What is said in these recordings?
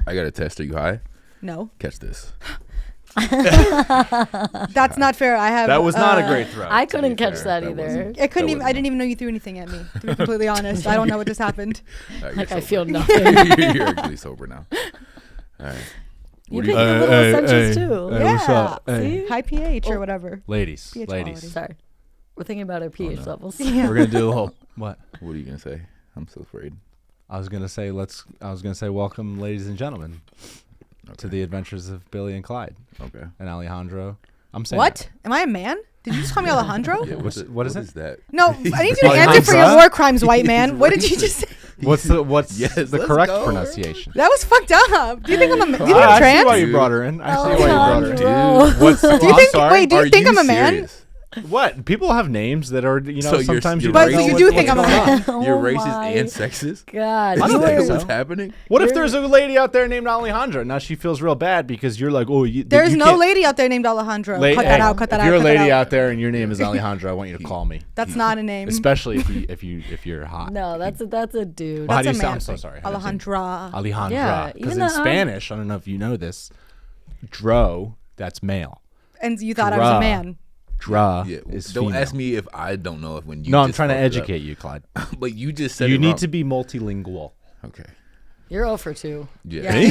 I got a test. Are you high? No. Catch this. That's not fair. I have. That was not a great throw. I couldn't catch that either. I couldn't even. I didn't even know you threw anything at me. To be completely honest, I don't know what just happened. Right, Like I sober. feel nothing. You're actually sober now. All right. You What picked do a little essentials too. Hey, what's up? Hey. See? High pH or whatever. Ladies, pH ladies. quality. Sorry. We're thinking about our pH no. levels. Yeah. We're gonna do a little. What? What are you gonna say? I'm so afraid. I was gonna say welcome, ladies and gentlemen, to the adventures of Billy and Clyde Okay. and Alejandra. I'm saying What? Am I a man? Did you just call me Alejandro? Yeah, What is it? that? No, I need you to answer for your war crimes, white man. What did you just say? What's Yes, the let's correct go. pronunciation? That was fucked up. Do you think I'm a? Do you think I I'm see why trans? you brought her in. I see why you Alejandro. brought her in. What's the? Do you I'm think? sorry. Wait, do you Are think I'm a man? serious? What? People have names that are, So you're- sometimes you're you don't But know you what- do think what's I'm a going on. man. You're Oh racist my and sexist. God. I Is don't that think so. what's happening? What if there's a lady out there named Alejandra? Now she feels real bad because you're like, oh, There's you no can't- lady out there named Alejandro. La- Cut hey, that out. Cut that if out. you're a cut that lady out. out there and your name is Alejandra, I want you to call me. That's not a name. Especially if you're hot. No, that's a dude. Well, how do you That's a sound? man I'm so thing. sorry. How do you say it? Alejandra. Alejandra. Yeah, Because even in though Spanish, I don't know if you know this, dro, that's male. And you thought I was Dra. a man. Dra Yeah. is Don't female. ask me if I don't know if when you. No, I'm just trying to fucked it up. educate you, Clyde. But you just said You it need wrong. to be multilingual. Okay. You're 0 for 2. Yeah. Yeah.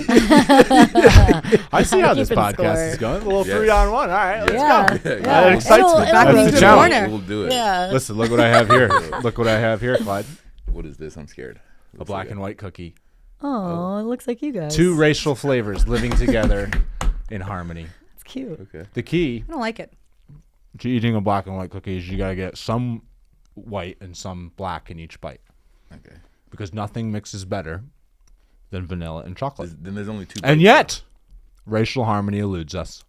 I see how this Keeping podcast score. is going. A little Yes. 3-on-1. All right, let's Yeah. go. Yeah, That yeah. excites It'll- me. it'll That's go the to challenge. corner. We'll do it. Yeah. Listen, look what I have here. Look what I have here, Clyde. What is this? I'm scared. A black and white cookie. Oh, it looks like you guys. Two racial flavors living together in harmony. It's cute. Okay. The key I don't like it. to eating a black and white cookie is you got to get some white and some black in each bite Okay. because nothing mixes better than vanilla and chocolate. Then there's only two. And bites, yet, racial harmony eludes us.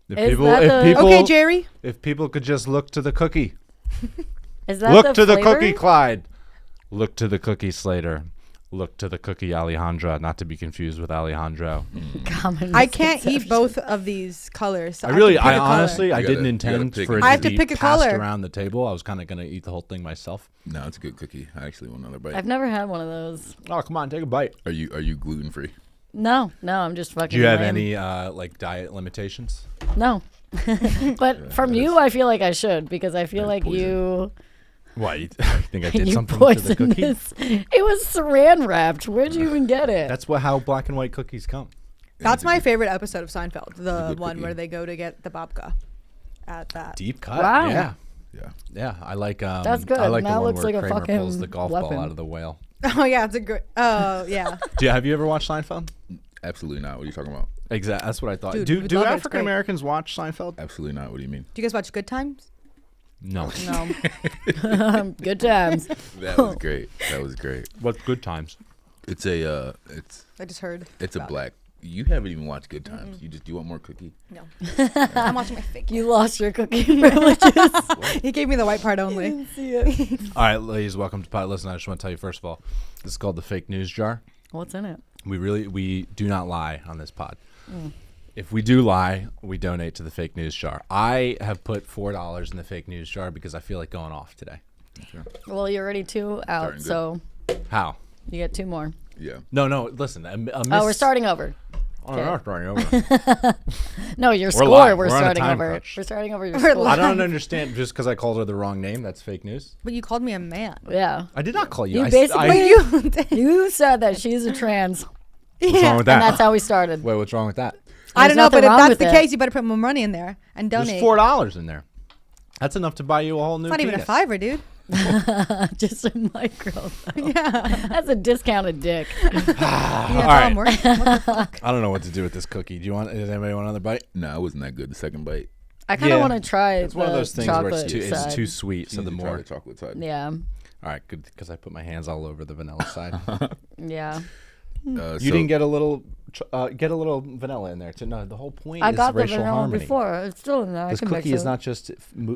If Is people, that if the- people, Okay, Jerry. if people could just look to the cookie, Is that look to the flavor? cookie, Clyde. Look to the cookie, Slater. Look to the cookie, Alejandra. Not to be confused with Alejandro. Common I can't eat misconception. both of these colors. So I have really, to pick I a color. honestly, I You didn't gotta intend pick for it. it I have to to be pick a passed color. around the table. I was kind of gonna eat the whole thing myself. No, it's a good cookie. I actually want another bite. I've never had one of those. Oh, come on, take a bite. Are you gluten free? No, I'm just fucking. Do you have lame. any like diet limitations? No. But from you, I feel like I should because I feel like poison. you What? You think I did you something to the poisoned cookie? this. It was saran wrapped. Where'd you even get it? That's how black and white cookies come. That's my favorite episode of Seinfeld. The good one cookie. where they go to get the babka at that. Deep cut. Wow. Yeah. Yeah. Yeah, I like. That's good. I like Now the one looks where like a Kramer fucking pulls the golf weapon. ball out of the whale. Oh yeah, it's a great. Oh yeah. Have you ever watched Seinfeld? Absolutely not. What are you talking about? Exactly. That's what I thought. Dude, do we'd do love it. It's African Americans watch Seinfeld? Absolutely not. What do you mean? Do you guys watch Good Times? No. No. Good times. That was great. That was great. What good times? It's a I just heard. it's a about black. You haven't even watched Good Times. You just want more cookie. it. No. I'm watching my fake. You lost your cookie privileges. He gave me the white part only. Didn't see it. All right, ladies, welcome to Pot. Listen, I just want to tell you first of all, this is called the fake news jar. What's in it? We do not lie on this pod. If we do lie, we donate to the fake news jar. I have put $4 in the fake news jar because I feel like going off today. Well, you're already 2 out, Starting good. so How? you get 2 more. Yeah. No. Listen, a miss. Oh, we're starting over. Oh, no, we're starting over. No, your We're score. live. We're We're on a starting time over. crunch. We're starting over your We're score. live. I don't understand. Just because I called her the wrong name, that's fake news. But you called me a man. Yeah. I did not call you. You I, basically- You did. You said that she's a trans, what's wrong Yeah. with that? and that's how we started. Wait, what's wrong with that? I There's don't know, but nothing if wrong that's with the it. case, you better put more money in there and There's donate. $4 in there. That's enough to buy you a whole new. It's not even a penis. fiver, dude. Just a micro. though. Yeah. That's a discounted dick. Yeah, that's All how right. I'm working. What the fuck? I don't know what to do with this cookie. Does anybody want another bite? No, it wasn't that good. The second bite. I kind of Yeah. want to try It's the one of those things where chocolate it's side. too sweet. So You the need to try more. the chocolate side. Yeah. All right, good because I put my hands all over the vanilla side. Yeah. You didn't get a little vanilla in there too. No, the whole point I is got the racial vanilla harmony. before. It's still in there. This I can cookie mix is it. not just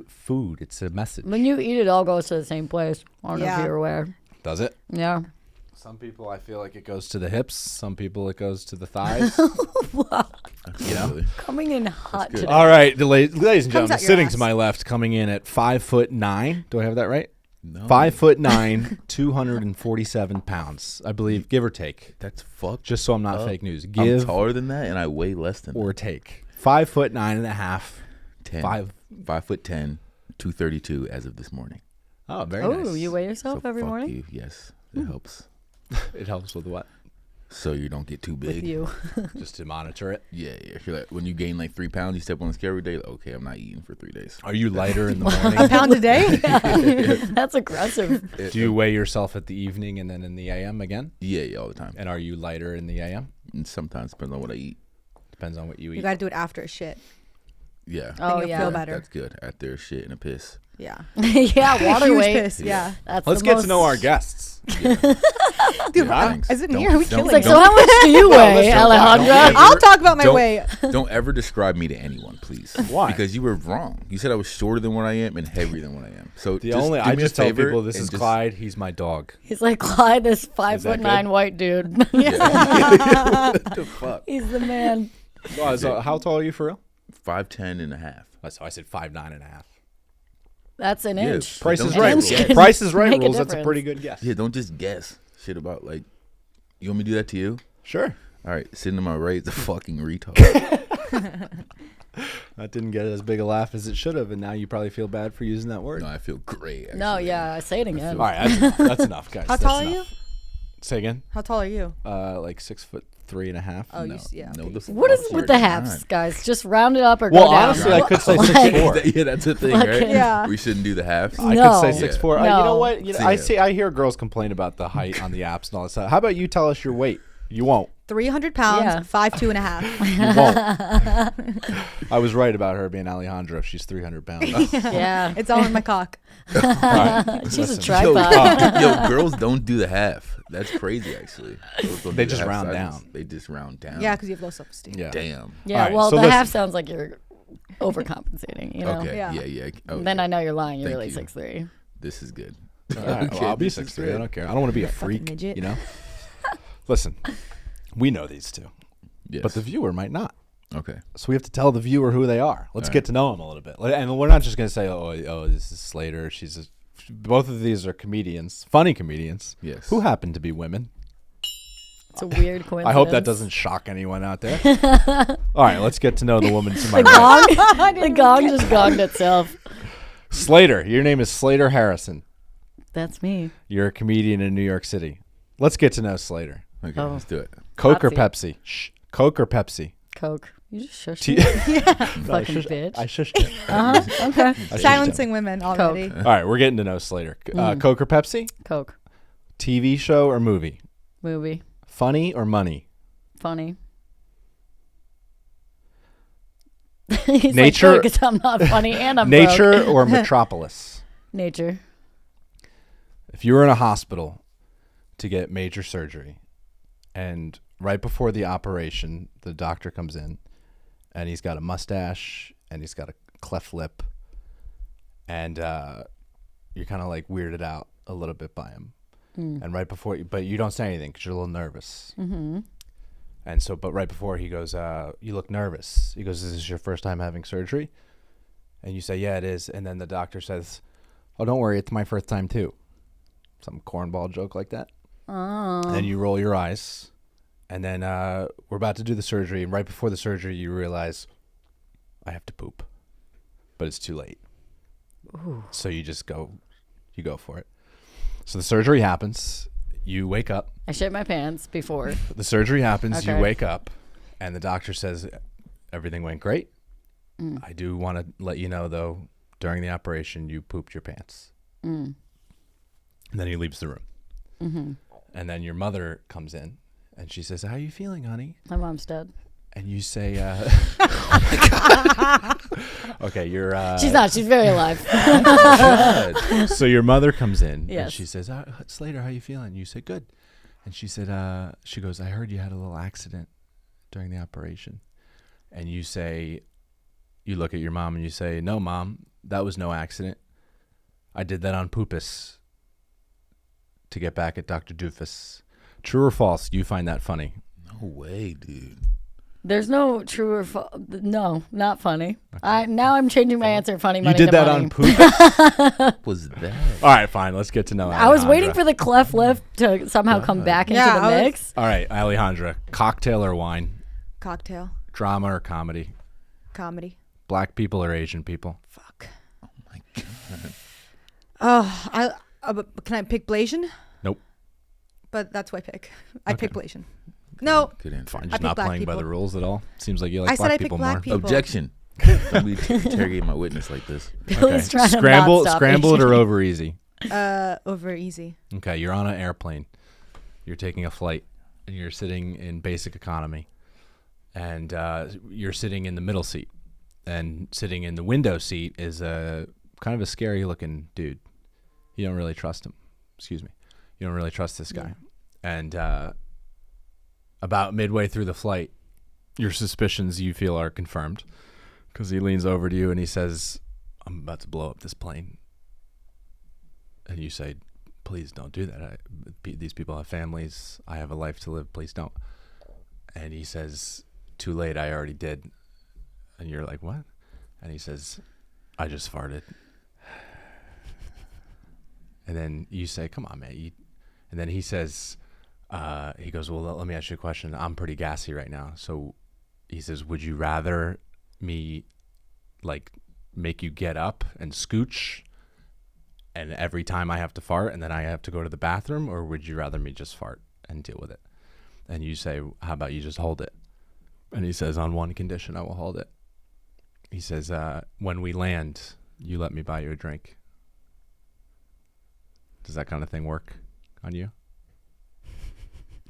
food; it's a message. When you eat it, all goes to the same place. I don't know Yeah. if you're aware. Does it? Yeah. Some people, I feel like it goes to the hips. Some people, it goes to the thighs. You know. Really. Coming in hot good. today. All right, ladies and Comes gentlemen, out your sitting ass. to my left, coming in at 5'9". Do I have that right? No. 5'9", 247 pounds, I believe, give or take. That's fucked. Just so I'm not up. fake news. I'm Give taller than that, and I weigh less than or take. 5'9.5". 10. 5'10", 232 as of this morning. Oh, very Oh, nice. you weigh yourself So every fuck morning? you. Yes, it helps. It helps with what? So you don't get too With big. you. Just to monitor it. Yeah. You're like, when you gain like 3 pounds, you step on the scale every day. Like, okay, I'm not eating for 3 days. Are you lighter in the A morning? pound a day? That's aggressive. Do you weigh yourself at the evening and then in the AM again? Yeah, all the time. And are you lighter in the AM? And sometimes depends on what I eat. Depends on what you You eat. got to do it after shit. Yeah. Oh, you'll yeah. feel better. That's good. After shit and a piss. Yeah. Yeah, water Huge weight. piss. Yeah. That's Let's the get most... to know our guests. Dude, Thanks. is it Don't- me or are we don't- killing It's like, it? so how much do you weigh, listen, Alejandra? I'll talk about my Don't- weight. Don't ever describe me to anyone, please. Why? Because you were wrong. You said I was shorter than what I am and heavier than what I am. So I just tell favor people this and is just- Clyde. He's my dog. He's like Clyde, this that 5'9" good? white dude. Yeah. What the fuck? He's the man. So how tall are you for real? 5'10" and a half. So I said 5'9.5". That's an Yeah. inch. Price Don't is just right. guess. Price is right Make a rules. That's a difference. pretty good guess. Yeah, don't just guess shit about like. You want me to do that to you? Sure. All right, sitting to my right is a fucking retard. That didn't get as big a laugh as it should have, and now you probably feel bad for using that word. No, I feel great. Actually. No, yeah, say it again. All right, that's enough, guys. How That's tall are enough. Say again. How tall are you? Like 6'3.5". Oh, No, yeah. no, okay, the you said- What is fuck? with the You're halves, not. guys? Just round it up or Well, go down. honestly, I could say Like- 6'4". Yeah, that's the thing, right? Fucking- Yeah. We shouldn't do the halves. I No. could say 6'4". No. You know what? Yeah. I hear girls complain about the height on the apps and all that stuff. How about you tell us your weight? You won't. 300 pounds, Yeah. 5'2.5". You won't. I was right about her being Alejandra if she's 300 pounds. Yeah. It's all in my cock. All right, She's a listen. tripod. Yo, girls don't do the half. That's crazy, actually. Girls don't They do the just half round sizes. down. They just round down. Yeah, because you have low self-esteem. Yeah. Damn. Yeah, All right, well, so the listen. half sounds like you're overcompensating, you know? Okay. Yeah. Yeah. Oh, Then I know you're lying. You're Thank really you. 6'3". This is good. All right, well, I'll be 6'3". I don't care. I don't want to be a freak, midget. you know? Listen, we know these two, Yes. but the viewer might not. Okay. So we have to tell the viewer who they are. Let's All get to know them a little bit. And we're not just going to say, oh, this is Slater. Both of these are comedians, funny comedians, Yes. who happen to be women. It's a weird coincidence. I hope that doesn't shock anyone out there. All right, let's get to know the woman to my The right. gong, the gong just gonged itself. Slater. Your name is Slater Harrison. That's me. You're a comedian in New York City. Let's get to know Slater. Okay. Oh. Let's do it. Coke or Popsy. Pepsi? Shh. Coke or Pepsi? Coke. You just shushed T- me. Fucking bitch. I shushed it. Uh-huh. Okay. I shushed Silencing women already. it. All right, we're getting to know Slater. Coke or Pepsi? Coke. TV show or movie? Movie. Funny or money? Funny. He's Nature- like, because I'm not funny and I'm Nature broke. or Metropolis? Nature. If you were in a hospital to get major surgery, and right before the operation, the doctor comes in, and he's got a mustache, and he's got a cleft lip, and you're kind of like weirded out a little bit by him. And right before, but you don't say anything because you're a little nervous. Mm-hmm. And so, but right before he goes, you look nervous. He goes, "Is this your first time having surgery?" And you say, "Yeah, it is." And then the doctor says, "Oh, don't worry, it's my first time too." Some cornball joke like that. Oh. And then you roll your eyes, and then we're about to do the surgery. And right before the surgery, you realize, I have to poop, but it's too late. Ooh. So you just go for it. So the surgery happens. You wake up. I shit my pants before. The surgery happens. You Okay. wake up, and the doctor says everything went great. I do want to let you know, though, during the operation, you pooped your pants. And then he leaves the room. Mm-hmm. And then your mother comes in, and she says, "How are you feeling, honey?" My mom's dead. And you say, okay, you're... She's not. She's very alive. So your mother comes in, and Yes. she says, "Slater, how you feeling?" You say, "Good." And she said, she goes, "I heard you had a little accident during the operation." And you say, you look at your mom and you say, "No, Mom, that was no accident. I did that on purpose to get back at Dr. Doofus." True or false? You find that funny? No way, dude. There's no true or no, not funny. Now I'm changing my answer. Funny money. You did to that money. on poop? Was that? All right, fine. Let's get to know I was Alejandra. waiting for the cleft lip to somehow come back into Yeah, the I was- mix. All right, Alejandra. Cocktail or wine? Cocktail. Drama or comedy? Comedy. Black people or Asian people? Fuck. Oh my god. Oh, can I pick Blasian? Nope. But that's who I pick. I Okay. pick Blasian. No. Good answer. Fine. I Just pick not black playing by people. the rules at all. Seems like you like I said black I pick people black more. people. Objection. Don't be interrogating my witness like this. Billy's trying to Scramble, not stop scramble it or Asian. over easy. Over easy. Okay, you're on an airplane. You're taking a flight, and you're sitting in basic economy, and you're sitting in the middle seat, and sitting in the window seat is a kind of a scary-looking dude. You don't really trust him. Excuse me. You don't really trust this guy. And about midway through the flight, your suspicions you feel are confirmed because he leans over to you and he says, "I'm about to blow up this plane." And you say, "Please don't do that. These people have families. I have a life to live. Please don't." And he says, "Too late. I already did." And you're like, "What?" And he says, "I just farted." And then you say, "Come on, man." And then he says, he goes, "Well, let me ask you a question. I'm pretty gassy right now." So he says, "Would you rather me like make you get up and scooch and every time I have to fart and then I have to go to the bathroom, or would you rather me just fart and deal with it?" And you say, "How about you just hold it?" And he says, "On one condition, I will hold it." He says, "When we land, you let me buy you a drink." Does that kind of thing work on you?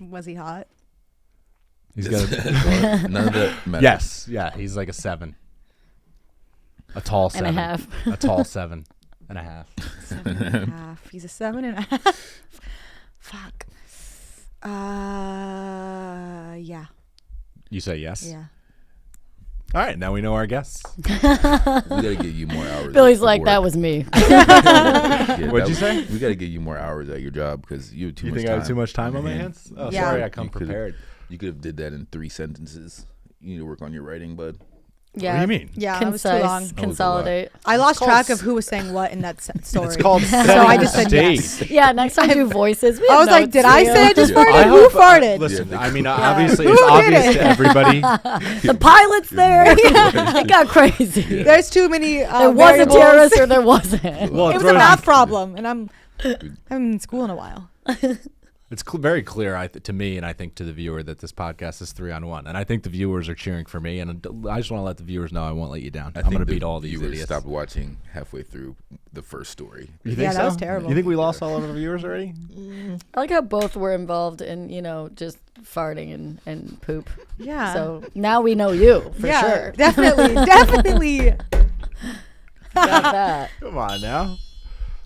Was he hot? He's got None of that matters. Yes, yeah, he's like a 7. A tall 7. And a half. A tall 7.5. 7.5. He's a 7.5. Fuck. Yeah. You say yes? Yeah. All right, now we know our guests. We gotta give you more hours. Billy's of like, work. that was me. Yeah, What'd you that say? We gotta give you more hours at your job because you have too You much think time. I have too much time on my hands? Oh, Yeah. sorry, I come You could've- prepared. You could have did that in 3 sentences. You need to work on your writing, bud. Yeah. What do you mean? Yeah, that was too long. Concise. Consolidate. I lost called track of s- who was saying what in that story. It's called So setting I the just said stage. yes. Yeah, next time do voices. We I have was like, notes did for I you. say I just Yeah. farted? I Who hope- farted? Listen, Yeah, I mean, Yeah. obviously, Who it's did obvious it? to everybody. The pilot's there. It got crazy. There's too many There was a variables. terrorist or there wasn't. Well, It was a throws- math problem, and I haven't been in school in a while. It's very clear to me, and I think to the viewer, that this podcast is 3-on-1. And I think the viewers are cheering for me, and I just want to let the viewers know I won't let you down. I'm going to beat all these viewers idiots. stopped watching halfway through the first story. You think Yeah, that so? was terrible. You think we lost all of our viewers already? I like how both were involved in, just farting and poop. Yeah. So now we know you for yeah, sure. definitely. Got that. Come on now.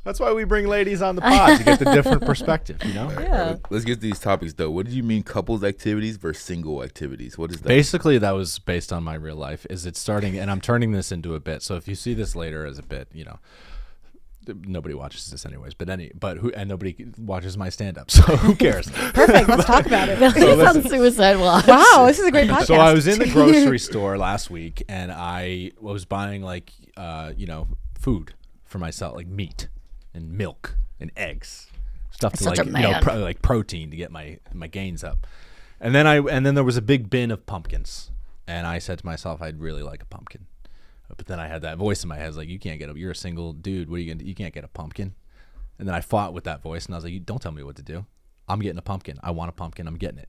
That's why we bring ladies on the pod, to get the different perspective, you know? Yeah. Let's get to these topics though. What did you mean couples activities versus single activities? What is that? Basically, that was based on my real life. Is it starting, and I'm turning this into a bit. So if you see this later as a bit, nobody watches this anyways. But nobody watches my stand-up. So who cares? Perfect. Let's talk about it. Billy's on suicide watch. Wow, this is a great podcast. So I was in the grocery store last week, and I was buying food for myself, like meat and milk and eggs, stuff to Such a man. like protein to get my gains up. And then there was a big bin of pumpkins, and I said to myself, I'd really like a pumpkin. But then I had that voice in my head, like, you can't get a, you're a single dude. What are you gonna do? You can't get a pumpkin. And then I fought with that voice, and I was like, you don't tell me what to do. I'm getting a pumpkin. I want a pumpkin. I'm getting it.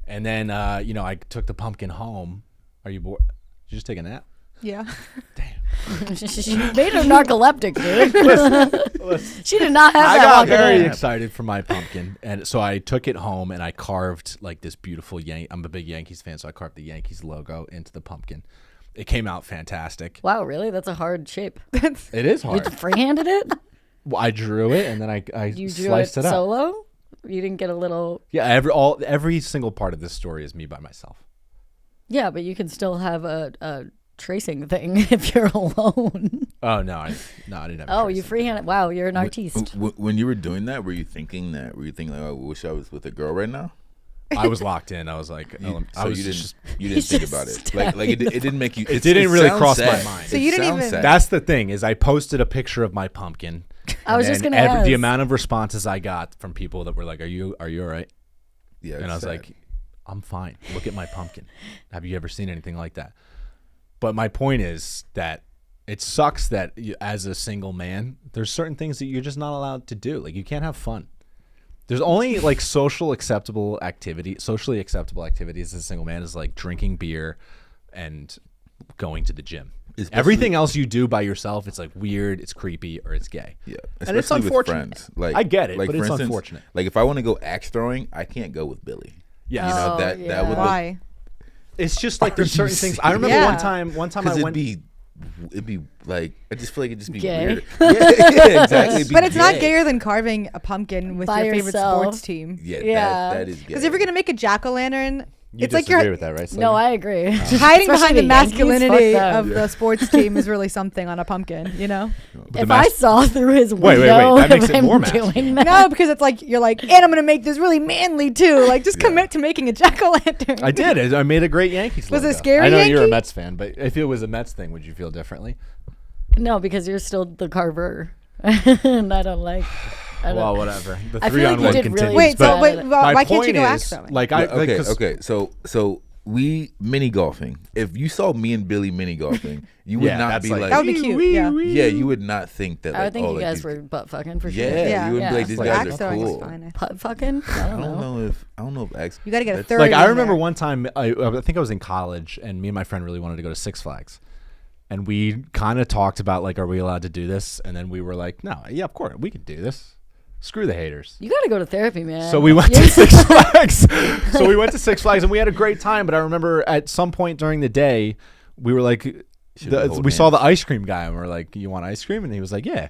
And then, I took the pumpkin home. Are you bored? Did you just take a nap? Yeah. She made her narcoleptic, dude. She did not have I that got walking very in. excited for my pumpkin, and so I took it home and I carved like this beautiful I'm a big Yankees fan, so I carved the Yankees logo into the pumpkin. It came out fantastic. Wow, really? That's a hard shape. It is You hard. freehanded it? Well, I drew it and then I You drew sliced it it up. solo? You didn't get a little... Yeah, every single part of this story is me by myself. Yeah, but you can still have a tracing thing if you're alone. Oh no, I didn't have. Oh, you freehanded. Wow, you're an artiste. When you were doing that, were you thinking like, I wish I was with a girl right now? I was locked in. I was like, I was you didn't think about it. Like it didn't make you. It didn't really cross my mind. So you didn't even. Sad. That's the thing is I posted a picture of my pumpkin. I was just gonna ask. The amount of responses I got from people that were like, "Are you all right?" Yeah, and I was sad. like, "I'm fine. Look at my pumpkin. Have you ever seen anything like that?" But my point is that it sucks that as a single man, there's certain things that you're just not allowed to do. Like you can't have fun. There's only like socially acceptable activities as a single man is like drinking beer and going to the gym. Especially, everything else you do by yourself, it's like weird, it's creepy, or it's gay. Yeah, and it's especially unfortunate. With friends. Like I get it, like, but for it's instance, unfortunate. Like if I want to go axe throwing, I can't go with Billy. Yeah, you know that would. Why? It's just like there's certain things. I remember one time I went. It'd be like I just feel like it'd just be Gay. weird. Yeah, exactly. But it's not gayer than carving a pumpkin with By your favorite yourself. sports team. Yeah, that is gay. Because if you're gonna make a jack-o'-lantern, You it's like disagree you're with that, right? Slater? No, I agree. hiding behind the Especially the Yankees, masculinity fuck them. of the sports team is really something on a pumpkin, you know? If I saw through his Wait, window, that makes of it him more masculine. doing that. No, because it's like you're like, and I'm gonna make this really manly too. Like, just commit to making a jack-o'-lantern. I did. I made a great Yankees Was it logo. scary, I know you're a Yankee? Mets fan, but if it was a Mets thing, would you feel differently? No, because you're still the carver, and I don't like. Well, whatever. The I feel like 3-on-1 you did continues. really Wait, so bad. why can't you point go is, axe throwing? Like okay. So we mini golfing. If you saw me and Billy mini golfing, you would not that's be like- like, That would be cute. Yeah. yeah, you would not think that. I would like, think oh, you like, guys these- were butt fucking for sure. Yeah, Yeah. you would Yeah. be like, these Like, guys axe are throwing is cool. fine. Putt fucking? I don't know. I don't know if axe. You gotta get a that's- third. Like I in remember there. one time, I think I was in college, and me and my friend really wanted to go to Six Flags, and we kind of talked about like, are we allowed to do this? And then we were like, no, yeah, of course we can do this. Screw the haters. You got to go to therapy, man. So we went to Six Flags. So we went to Six Flags, and we had a great time. But I remember at some point during the day, we were like, we saw the ice cream guy, and we were like, "You want ice cream?" And he was like, "Yeah."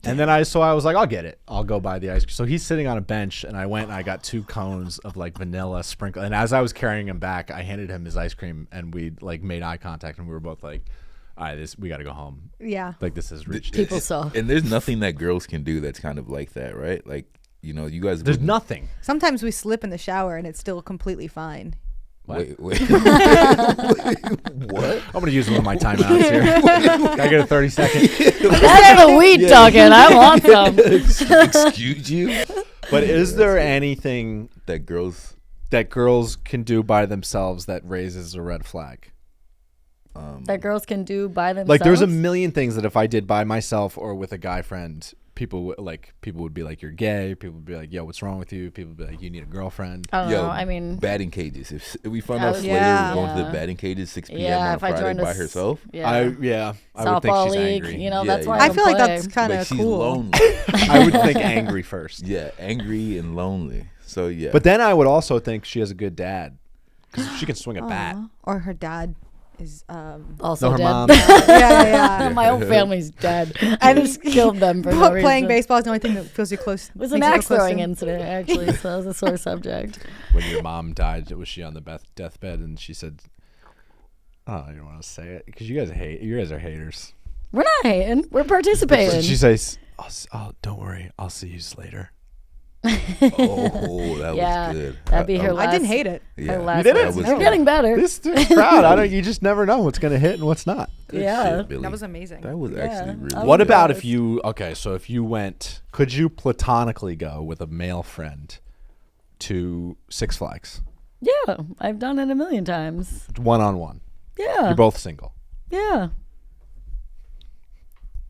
And then I was like, "I'll get it. I'll go buy the ice cream." So he's sitting on a bench, and I went and I got 2 cones of like vanilla sprinkle. And as I was carrying him back, I handed him his ice cream, and we like made eye contact, and we were both like, "All right, we got to go home. Yeah. Like this is reached." People suck. And there's nothing that girls can do that's kind of like that, right? Like, you know, you guys. There's wouldn't- nothing. Sometimes we slip in the shower and it's still completely fine. Wait. What? I'm gonna use one of my timeouts here. Can I get a 30-second? That's the weed talking. I want some. Excuse you? But is there anything That girls. that girls can do by themselves that raises a red flag? That girls can do by themselves. Like there's a million things that if I did by myself or with a guy friend, people would be like, you're gay. People would be like, yo, what's wrong with you? People would be like, you need a girlfriend. I don't Yo, know. I mean, batting cages. If we found I out would- Slater Yeah. was going to the Yeah. batting cages 6 p.m. yeah, on if I Friday joined by herself, yeah, I would think softball she's league, angry. you know, Yeah, that's why yeah. I, I don't feel like play. that's kind like of she's cool. lonely. I would think angry first. Yeah, angry and lonely. So yeah. But then I would also think she has a good dad because she can swing a bat. Aw. Or her dad is Also No, her dead. mom. yeah. My whole family's dead. I just killed them for no reason. Playing baseball is the only thing that feels you close. It was an makes you feel axe close to throwing him. incident, actually, so that was a sore subject. When your mom died, was she on the deathbed and she said, "Oh, I don't want to say it because you guys are haters." We're not hating. We're participating. She says, "Oh, don't worry, I'll see you later." oh, that Yeah, was good. that'd be her I didn't hate it. Yeah, Her last did it? words. That was We're good. getting better. This crowd, you just never know what's gonna hit and what's not. Good Yeah. shit, Billy. That was amazing. That was actually really. I What would about guess. if you if you went, could you platonically go with a male friend to Six Flags Yeah, I've done it a million times. 1-on-1? Yeah. You're both single. Yeah.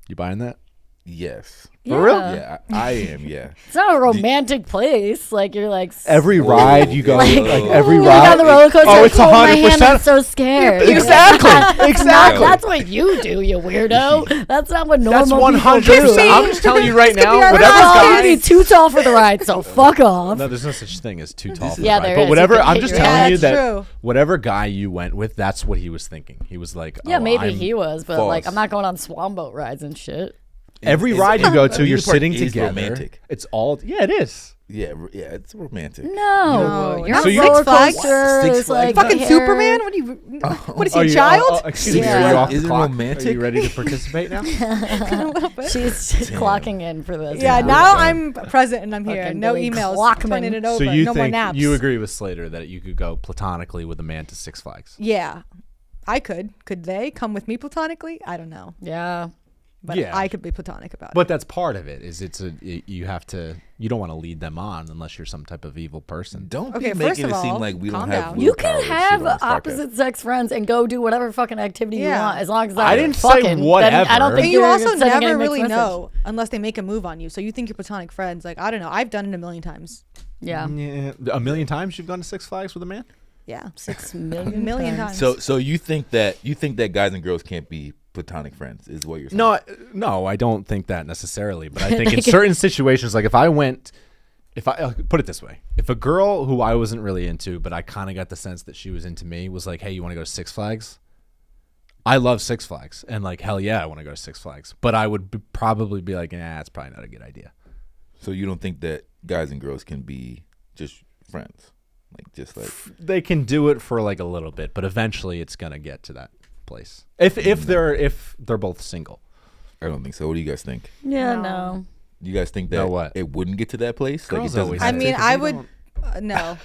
You buying that? Yes. For real? Yeah, I am. Yeah. It's not a romantic place. Like you're like Every ride you go, Like, every Ooh, ride. down the roller coaster. Oh, it's hold my hand, I'm 100%. so scared. Exactly. Exactly. That's what you do, you weirdo. That's not what normal That's people 100%. do. I'm just telling you right This could now. be our Whatever friend. Oh, guy. you'd be too tall for the ride, so fuck off. No, there's no such thing as too tall. For Yeah, the ride. there But is. whatever, You can I'm hit just your telling head. you That's that true. whatever guy you went with, that's what he was thinking. He was like, Yeah, oh, maybe I'm- he was, but False. like I'm not going on swan boat rides and shit. Every ride you go to, you're Amusement park sitting is together. romantic. It's all it is. Yeah, it's romantic. No, you're not on Six roller Flags? coaster. Six It's like Flags? Fucking hair. Superman? What are you? What is he, a child? Excuse me, Yeah. are you off the Is it clock? romantic? Are you ready to participate now? A little bit. She's clocking in for this. Yeah, now. now I'm present and I'm here. Fucking No Billy emails. Clockman. Turning it over. So you no more think naps. you agree with Slater that you could go platonically with a man to Six Flags? Yeah, I could. Could they come with me platonically? I don't know. Yeah. But Yeah. I could be platonic about it. But that's part of it. You don't want to lead them on unless you're some type of evil person. Don't Okay, be first making of it seem all, like we don't calm have down. willpower You can and shit have on this podcast. opposite sex friends and go do whatever fucking activity you Yeah. want, as long as I they're didn't say fucking. Then whatever. I don't But think you you're also sending any never mixed really message. know unless they make a move on you. So you think you're platonic friends. Like, I don't know. I've done it a million times. Yeah. Yeah, a million times you've gone to Six Flags with a man? Yeah. 6 A million. million times. So you think that guys and girls can't be platonic friends is what you're saying? No, I don't think that necessarily. But I think in certain situations, like if I put it this way, if a girl who I wasn't really into, but I kind of got the sense that she was into me, was like, "Hey, you want to go to Six Flags?" I love Six Flags, and like, hell yeah, I want to go to Six Flags. But I would probably be like, "Nah, it's probably not a good idea." So you don't think that guys and girls can be just friends, like just like They can do it for like a little bit, but eventually it's gonna get to that place. If they're both single. I don't think so. What do you guys think? Yeah, No. no. You guys think that No, what? it wouldn't get to that place? Girls like it doesn't always have I to? mean, because I you would. don't- No.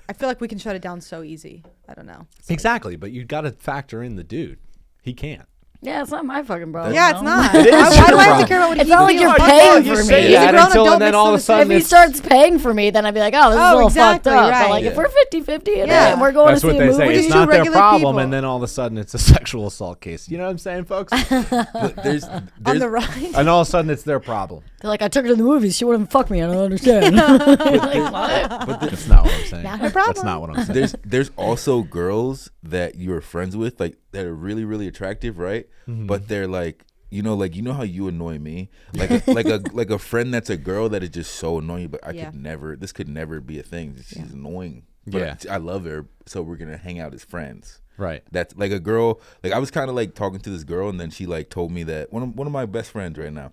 I feel like we can shut it down so easy. I don't know. Exactly, but you got to factor in the dude. He can't. Yeah, it's not my fucking problem. Yeah, it's no. not. It is Why your do I have to problem. care about what It's he not like feels? you're Fuck paying no, for you me. say He's a that grown until adult, then then all of a sudden If he it's- starts paying for me, then I'd be like, oh, this is a little fucked exactly, up. right. But like, if Yeah. we're 50-50 and Yeah. we're going That's to what see a they movie, say. It's just not two their regular problem, people. and then all of a sudden it's a sexual assault case. You know what I'm saying, folks? But there's On the ride. And all of a sudden it's their problem. they're like, I took her to the movies. She wouldn't fuck me. I don't understand. Like, what? That's not what I'm saying. Not her That's problem. not what I'm saying. there's also girls that you're friends with, like that are really really attractive, right? But they're like, you know how you annoy me, like a friend that's a girl that is just so annoying, but this could never be a thing. She's annoying, but Yeah. I love her, so we're gonna hang out as friends. Right. That's like a girl. Like I was kind of like talking to this girl, and then she like told me that one of my best friends right now,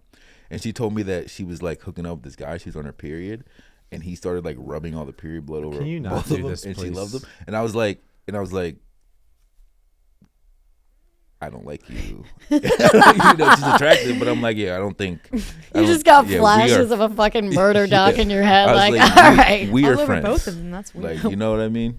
and she told me that she was like hooking up with this guy. She's on her period, and he started like rubbing all the period blood over Can you not both do of them, this, and please? she loved them. And I was like, I don't like you. She's attractive, but I'm like, yeah, I don't think. You just got we flashes are- of a fucking murder doc in your head. I was Like, all right. we All are over friends. both of them. That's weird. Like, you know what I mean?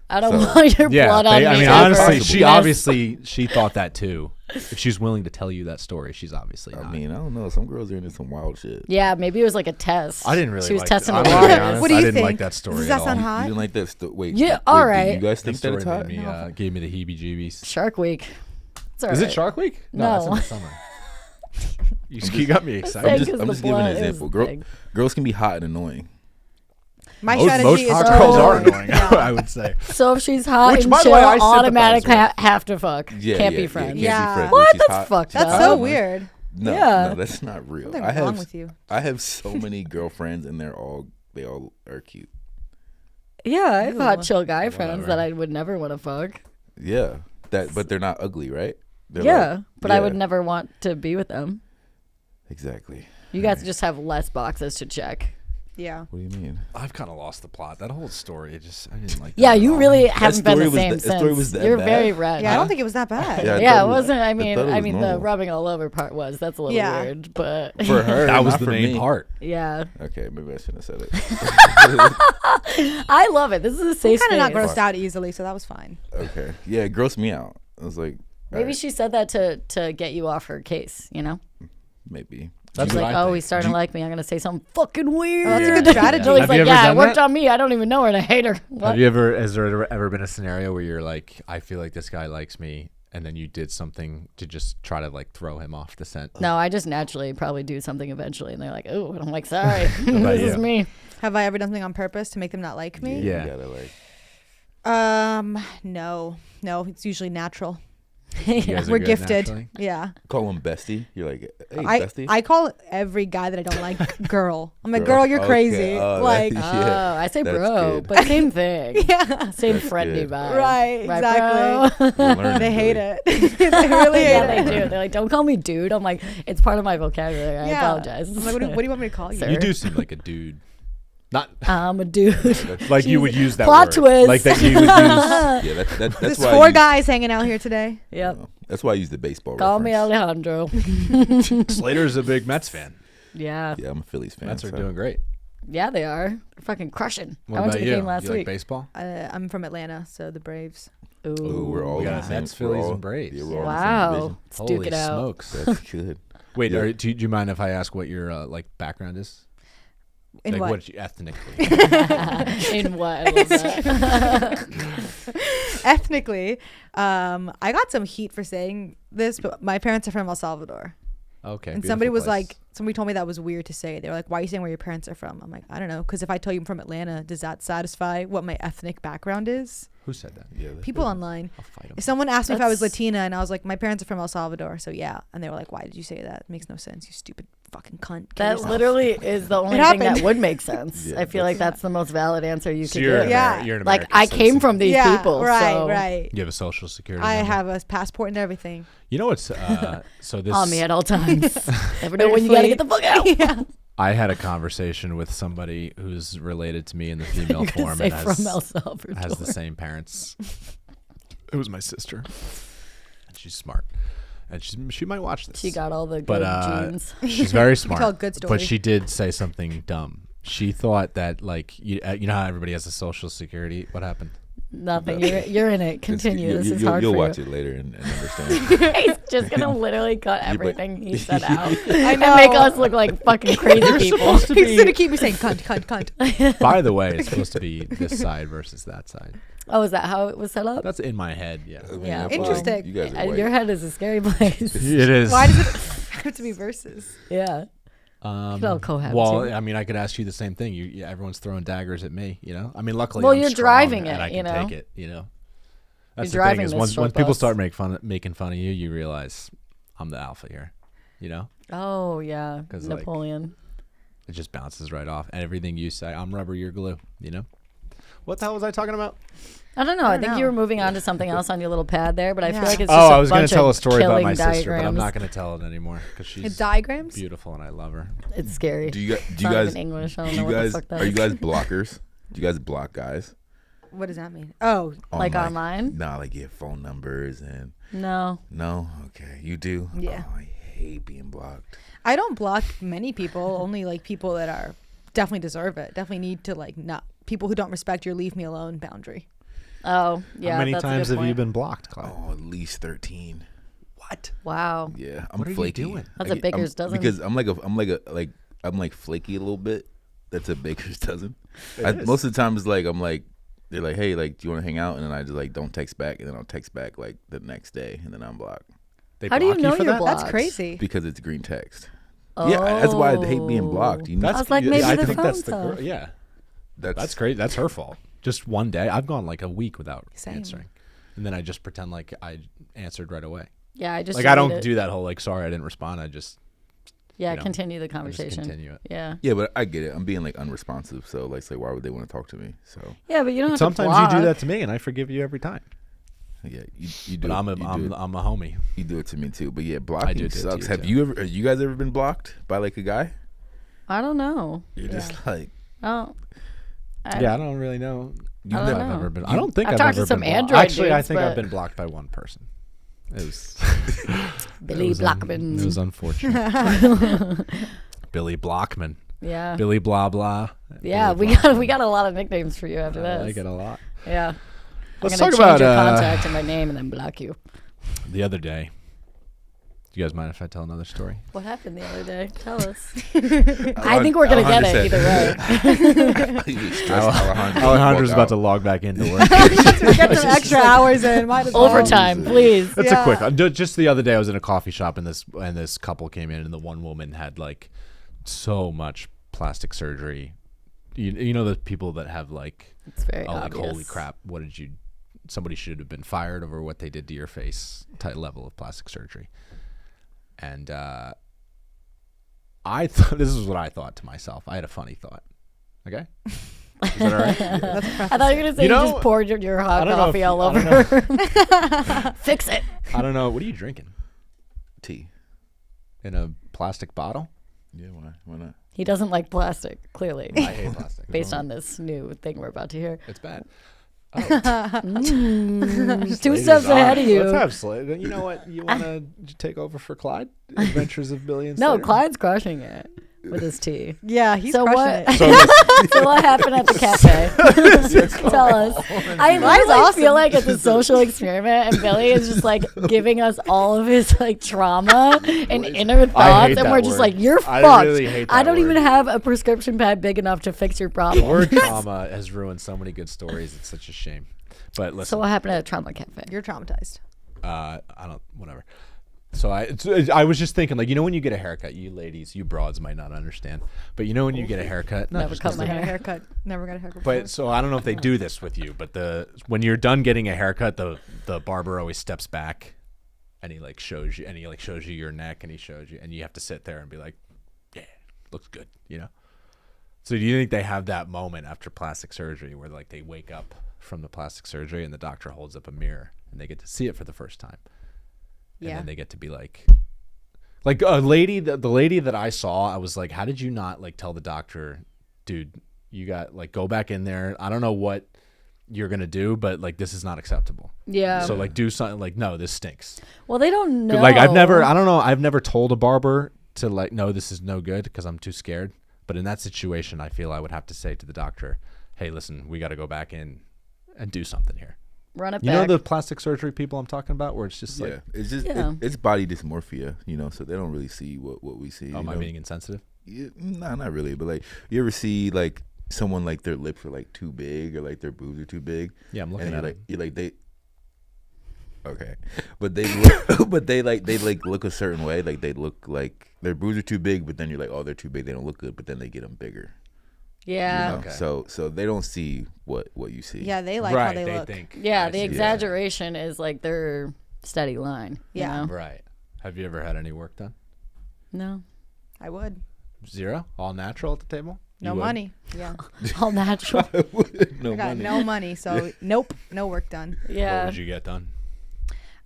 I don't So- want your Yeah, blood on me. I mean, ever. honestly, Miss. she obviously thought that too. If she's willing to tell you that story, she's obviously I not. mean, I don't know. Some girls are into some wild shit. Yeah, maybe it was like a test. I didn't really. She was like testing the I'm gonna be waters. honest, What do you I didn't think? like that story Does at that all. sound You hot? didn't like that? Wait. Yeah, wait, all do right. You guys That think that it's story hot? made me, gave me the heebie-jeebies. Shark Week. It's all Is right. it Shark Week? No. That's in the summer. You got me excited. I'm Saying just, 'cause I'm the just giving an blood is example. the Girl, thing. girls can be hot and annoying. My Most strategy is hot to girls are avoid- annoying, Yeah. I would say. So if she's hot Which, and by the chill, way, I sympathize automatic with. have to fuck. Yeah, Can't yeah, be friends. Can't Yeah. be friends. What? When she's That's hot, fucked she's That's hot so and weird. No, Yeah. no, that's not real. Something I have wrong with you. I have so many girlfriends, and they all are cute. Yeah, I've Ew. had chill guy friends Whatever. that I would never want to fuck. Yeah, but they're not ugly, right? They're Yeah, like- but I yeah, would never want to be with them. Exactly. You guys just have less boxes to check. Yeah. What do you mean? I've kind of lost the plot. That whole story, I didn't like. Yeah, that at you all. really haven't been story the was same that- that story was since. that You're bad? very red. Yeah, I don't think it was that bad. Yeah, I Yeah, thought it wasn't. I thought mean, it was the normal. rubbing all over part that's a little Yeah. weird, but For her, That was not the for main me. part. yeah, Okay, maybe I shouldn't have said it. I love it. This is a I'm safe kind of not space. grossed out easily, so that was fine. Okay, yeah, it grossed me out. I was like, Maybe alright, she said that to get you off her case. You know, maybe. That's she's what like, I oh, think. he's starting to like me. I'm gonna say something fucking weird. Oh, that's a good strategy. Billy's Have like, you ever yeah, it done worked that? on me. I don't even know her, and I hate her. What? Has there ever been a scenario where you're like, I feel like this guy likes me, and then you did something to just try to like throw him off the scent? No, I just naturally probably do something eventually, and they're like, oh, and I'm like, sorry, about this is you? me. Have I ever done something on purpose to make them not like me? Yeah. You gotta like. No, it's usually natural. You guys are We're good gifted. naturally? Yeah. Call him bestie. You're like, hey, I bestie. I call every guy that I don't like girl. I'm like, Girl. girl, you're Okay. crazy. Oh, Like, Yeah, Oh, I say that's bro, good. but same thing. yeah. Same That's friendly good. vibe. Right, bro? exactly. We're learning, They hate Billy. it. They really hate Yeah, it. they do. They're like, don't call me dude. I'm like, it's part of my vocabulary. I Yeah. apologize. I'm like, what do you want me to call you? Sir. You do seem like a dude. Not I'm a dude. like you would use that Plot word. twist. Like that you would use. Yeah, that's There's why. 4 I use, guys hanging out here today. Yep. That's why I use the baseball. Call me reference. Alejandro. Slater's a big Mets fan. Yeah. Yeah, I'm a Phillies fan. Mets are so. doing great. Yeah, they are. They're fucking crushing. What I went about to the you? game last You like week. baseball? I'm from Atlanta, so the Braves. Ooh. Ooh, we're all We in got the same. Mets, we're Phillies, all- and Braves. Yeah, we're all in the Wow. same Let's Holy duke it out. smokes! division. That's good. Wait, Yeah. do you mind if I ask what your like background is? In Like what? what you, ethnically? In what? I love that. Ethnically, I got some heat for saying this, but my parents are from El Salvador. Okay. And somebody was like, somebody told me that was weird to say. They were like, why are you saying where your parents are from? I'm like, I don't know. Because if I tell you I'm from Atlanta, does that satisfy what my ethnic background is? who said that? Yeah, that's People good. online. I'll fight him. If someone asked me if I was That's- Latina and I was like, my parents are from El Salvador, so yeah. And they were like, why did you say that? It makes no sense, you stupid fucking cunt. Kill That yourself. literally is the only thing happened. that would make sense. Yeah, I feel like that's the most valid answer you So could you're, give. Yeah. you're an Like American I came citizen. from these yeah, people. right, so right. You have a social security. I number? have a passport and everything. You know what's so this? on me at all times. Never know Ready when to you gotta flee. get the fuck out. Yeah. I had a conversation with somebody who's related to me in the female Gonna form say and from El Salvador. has the same parents. It was my sister, and she's smart, and she might watch this. She got all the good But, genes. She's very smart. tell a good story. But she did say something dumb. She thought that like you know how everybody has a social security. What happened? Nothing. You're in it. Continue. This is hard You'll for watch you. it later and understand. He's just gonna literally cut but- everything he said out I and know. make us look like fucking crazy people. He's gonna keep me saying cunt, cunt, cunt. By the way, it's supposed to be this side versus that side. Oh, is that how it was set up? That's in my head. Yeah, I mean, Yeah, that's why Interesting. You guys are And white. your head is a scary place. it is. Why does it have to be verses? Yeah. Could all cohabit, Well, too. I mean, I could ask you the same thing. Yeah, everyone's throwing daggers at me. You know, I mean, luckily, Well, I'm you're strong driving and it, I you can know? take it. You know, that's You're the thing driving is this once short people bus. start making fun of you, you realize I'm the alpha here. You know, Oh yeah. 'Cause, like, Napoleon. it just bounces right off. And everything you say, I'm rubber, you're glue. You know, what the hell was I talking about? I don't know. I don't think know. you were moving on to something else on your little pad there, but I feel Yeah. like it's Oh, just I was going going to to tell a story about my killing sister, but I'm diagrams. not going to tell it anymore because she's Diagrams? beautiful and I love her. It's scary. Do you guys? It's Do you not guys? even English. I don't Do know you what guys? the fuck that Are you is. guys blockers? Do you guys block guys? What does that mean? Oh, Like online? Nah, like your phone numbers and No. no. Okay, you do. Yeah. Oh, I hate being blocked. I don't block many people. Only like people that are definitely deserve it. Definitely need to like not people who don't respect your leave me alone boundary. Oh, yeah. How many that's a times good have you point. been blocked, Clyde? Oh, at least 13. What? Wow. Yeah, I'm What are you flaky. doing? That's a baker's dozen. Because I'm like flaky a little bit. That's a baker's dozen. Most of the time it's like they're like, hey, like, do you want to hang out? And then I just like don't text back, and then I'll text back like the next day, and then I'm blocked They How do you block know for you're that? blocked? That's crazy. because it's green text. Yeah, that's why I hate being blocked. You I was like, maybe I the think that's phone's the off. girl. Yeah, that's that's great. That's her fault. Just one day, I've gone like a week without Same. answering, and then I just pretend like I answered right away. Yeah, I just Like I delete don't it. do that whole like sorry I didn't respond. I just Yeah, you know, continue the I just conversation. continue it. Yeah. Yeah, but I get it. I'm being like unresponsive, so like, say, why would they want to talk to me? So Yeah, but you don't have Sometimes to block. you do that to me, and I forgive you every time. yeah, you do. But I'm it. I'm a homie. You do it to me too. But yeah, do blocking do it to sucks. you, Have too. you guys ever been blocked by like a guy? I don't know. You're just like Oh. Yeah, I don't really know. you I if don't never. I've know. ever been. I don't think I've I've talked to ever some been blocked. Android Actually, I dudes, think I've but- been blocked by one person. It was Billy Blockman. It was unfortunate. Billy Blockman. Yeah. Billy blah blah. Yeah, Billy we got a lot of nicknames for you after I this. like it a lot. Yeah. Let's I'm talk gonna about change your contact and my name and then block you. the other day. Do you guys mind if I tell another story? What happened the other day? Tell us. I think we're gonna get it either way. Alejandra's about to log back into work. Get some extra hours in. Might as well. Overtime, please. That's Yeah. a quick. Just the other day, I was in a coffee shop and this couple came in, and the one woman had like so much plastic surgery. You know the people that have like, It's very oh, like obvious. holy crap, what did you somebody should have been fired over what they did to your face type level of plastic surgery. And I thought, this is what I thought to myself. I had a funny thought. Okay? Is that all right? I thought you were going to say you just poured your hot coffee all over. Fix it. I don't know. What are you drinking? Tea. In a plastic bottle? Yeah, why not? He doesn't like plastic, clearly. I hate plastic. Based on this new thing we're about to hear. It's bad. Two steps ahead of you. Let's have Slater. You know what? You want to take over for Clyde? Adventures of Billy and No, Slater? Clyde's crushing it with his tea. Yeah, he's So crushing what? it. So what happened at the cafe? Tell us. I literally awesome. feel like it's a social experiment, and Billy is just like giving us all of his like trauma and inner thoughts, and we're just like, "You're fucked." I really hate that I don't word. even have a prescription pad big enough to fix your problem. The word trauma has ruined so many good stories. It's such a shame. But listen, So what happened at a trauma cafe? You're traumatized. I don't, whatever. So I was just thinking, like, you know, when you get a haircut, you ladies, you broads might not understand, but you know, when you get a haircut, Never cut my Got a hair. haircut. Never got a haircut. But so I don't know if they do this with you, but when you're done getting a haircut, the barber always steps back, and he shows you your neck, and he shows you, and you have to sit there and be like, yeah, looks good, you know. So do you think they have that moment after plastic surgery where like they wake up from the plastic surgery and the doctor holds up a mirror and they get to see it for the first time? Yeah. And then they get to be like a lady, the lady that I saw, I was like, how did you not like tell the doctor, dude, you got like, go back in there. I don't know what you're going to do, but like, this is not acceptable. Yeah. So like do something like, no, this stinks. Well, they don't know. Like I've never told a barber to like, no, this is no good because I'm too scared. But in that situation, I feel I would have to say to the doctor, hey, listen, we got to go back in and do something here. Run it You back. know the plastic surgery people I'm talking about, where it's just like, it's just Yeah. it's body dysmorphia, you know, so they don't really see what we see. am I being insensitive? Nah, not really, but like you ever see like someone like their lips are like too big or like their boobs are too big? Yeah, I'm looking and at you're it. like you're like they. Okay, but they look, but they look a certain way. Like they look like their boobs are too big, but then you're like, oh, they're too big. They don't look good, but then they get them bigger. Yeah. You know? Okay. So they don't see what you see. Yeah, they like how they look. think. Yeah, I the see. exaggeration is like their steady line. Yeah. You know? Right. Have you ever had any work done? No. I would. Zero? All natural at the table? No You would? money. Yeah. All natural. No I got money. no money, so nope, no work done. What Yeah. would you get done?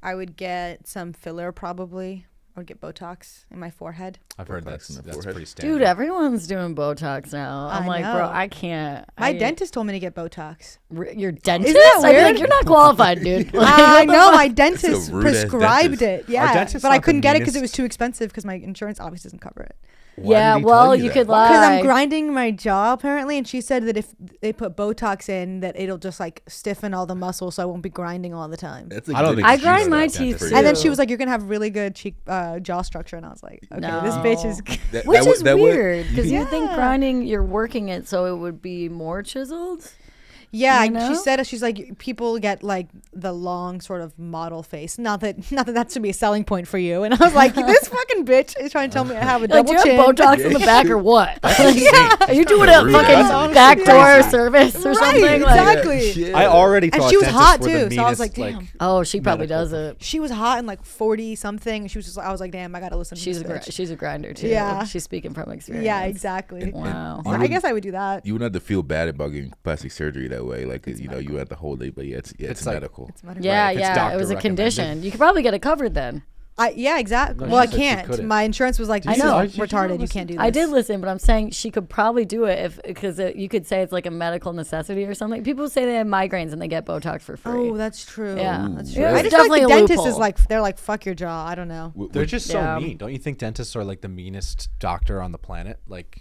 I would get some filler probably. I would get Botox in my forehead. I've heard Botox that's in the that's forehead. pretty standard. Dude, everyone's doing Botox now. I'm I like, bro, know. I can't. My dentist told me to get Botox. Your dentist? that I'd be like, weird? you're not qualified, dude. Like, I what the know fuck? my dentist rude-ass prescribed dentist. it. Yeah, dentist's but I not the couldn't get it because it meanest. was too expensive because my insurance obviously doesn't cover it. Why Yeah, did he tell well, you that? could Because lie. I'm grinding my jaw apparently, and she said that if they put Botox in, that it'll just like stiffen all the muscles, so I won't be grinding all the time. That's a I don't good think I she's grind a my dentist teeth for too. you. And then she was like, "You're gonna have really good cheek jaw structure," and I was like, "Okay, this bitch is." That- Which that is would- that would- weird because you think Yeah. grinding, you're working it so it would be more chiseled. Yeah, You know? she said she's like people get like the long sort of model face. Not that should be a selling point for you. And I was like, this fucking bitch is trying to tell me I have a Like, double do you chin. have Botox in the back or what? Yeah. Are you doing kinda a rude. fucking That's backdoor service or Right, something? Like, exactly. Yeah. I already And thought she was dentists hot were the too, so I was meanest, like, damn. oh, she probably medical does it. She was hot and like 40 something. And she was just, I was like, damn, I gotta listen to She's this bitch. she's a grinder too. Yeah. She's speaking from experience. Yeah, exactly. Wow. So I guess I would do that. You wouldn't have to feel bad about getting plastic surgery that way. Like you know, you had to hold it, but yeah, it's like- medical. It's medical. Yeah, if it's yeah. It doctor was a recommended. condition. You could probably get it covered then. Yeah, exactly. No, Well, I she said she can't. couldn't. My insurance was like, I this know. is Did you retarded. You listen? can't do this. I did listen, but I'm saying she could probably do it if because you could say it's like a medical necessity or something. People say they have migraines and they get Botox for free. Oh, that's true. Yeah. That's Ooh. true. Yeah, I it's just feel like the definitely a dentist is loophole. like, they're like, fuck your jaw. I don't know. They're just so Yeah. mean. Don't you think dentists are like the meanest doctor on the planet? Like,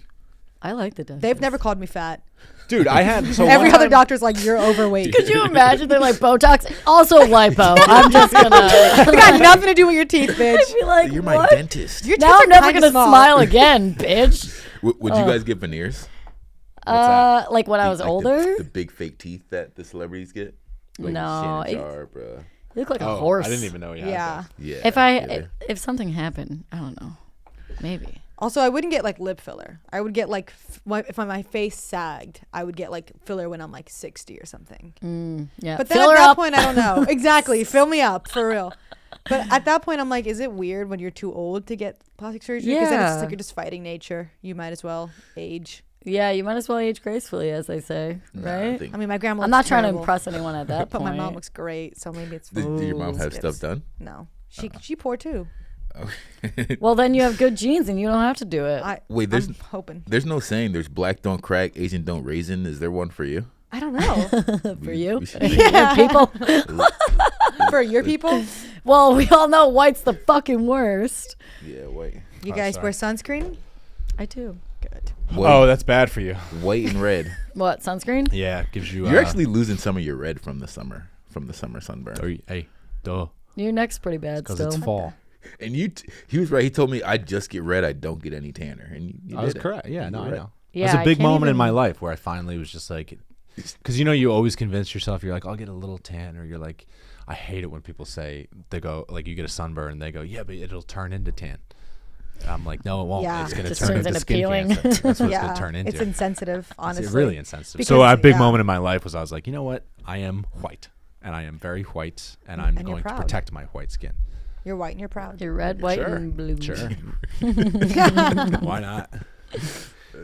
I like the dentist. They've never called me fat. dude, I had so Every one other time- doctor's like, you're overweight. Could you imagine? They're like Botox, also lipo. I'm just gonna. It got nothing to do with your teeth, bitch. I'd be like, You're my what? dentist. Your teeth Now are I'm never kinda gonna small. smile again, bitch. Would you guys get veneers? Like when I was Like older, the big fake teeth that the celebrities get. Like No, Shannon it- Sharp, bruh. you look like a Oh, horse. I didn't even know he had Yeah. Yeah. If yeah. if something happened, I don't know, maybe. Also, I wouldn't get like lip filler. I would get like if my face sagged, I would get like filler when I'm like 60 or something. Yeah. But then Fill at her that up. point, I don't know. Exactly. Fill me up for real. But at that point, I'm like, is it weird when you're too old to get plastic surgery? Because then it's Yeah. like you're just fighting nature. You might as well age. Yeah, you might as well age gracefully, as they say, right? I mean, my grandma. I'm looks not trying to terrible, impress anyone at that but point. my mom looks great, so maybe it's. Did your mom have Skips. stuff done? No, she poor too. Well, then you have good genes and you don't have to do it. Wait, I'm hoping. there's no saying there's black don't crack, Asian don't raisin. Is there one for you? I don't know. For you? We should Yeah. People. For your people, Well, we all know white's the fucking worst. Yeah, white. you Oh, guys sorry. wear sunscreen. I do. Good. Oh, that's bad for you. White and red. What, sunscreen? Yeah, gives you. You're actually losing some of your red from the summer sunburn. Hey, duh. Your neck's pretty bad Because still. it's fall. And he was right. He told me I just get red. I don't get any tanner. And you I was did it. correct. Yeah, You no, were I right. know. Yeah, it was I a big can't moment in even- my life where I finally was just like, because you always convince yourself, you're like, I'll get a little tan, or you're like, I hate it when people say, they go, like, you get a sunburn, and they go, yeah, but it'll turn into tan. I'm like, no, it won't. Yeah. It's going to Just turn turns into into skin peeling. cancer. That's what it's Yeah, going to turn into. it's insensitive. Honestly, It's really insensitive. Because, So a big yeah. moment in my life was I was like, you know what? I am white, and I am very white, and I'm And you're going to proud. protect my white skin. You're white and you're proud. You're red, white, Sure. and blue. Sure. Why not?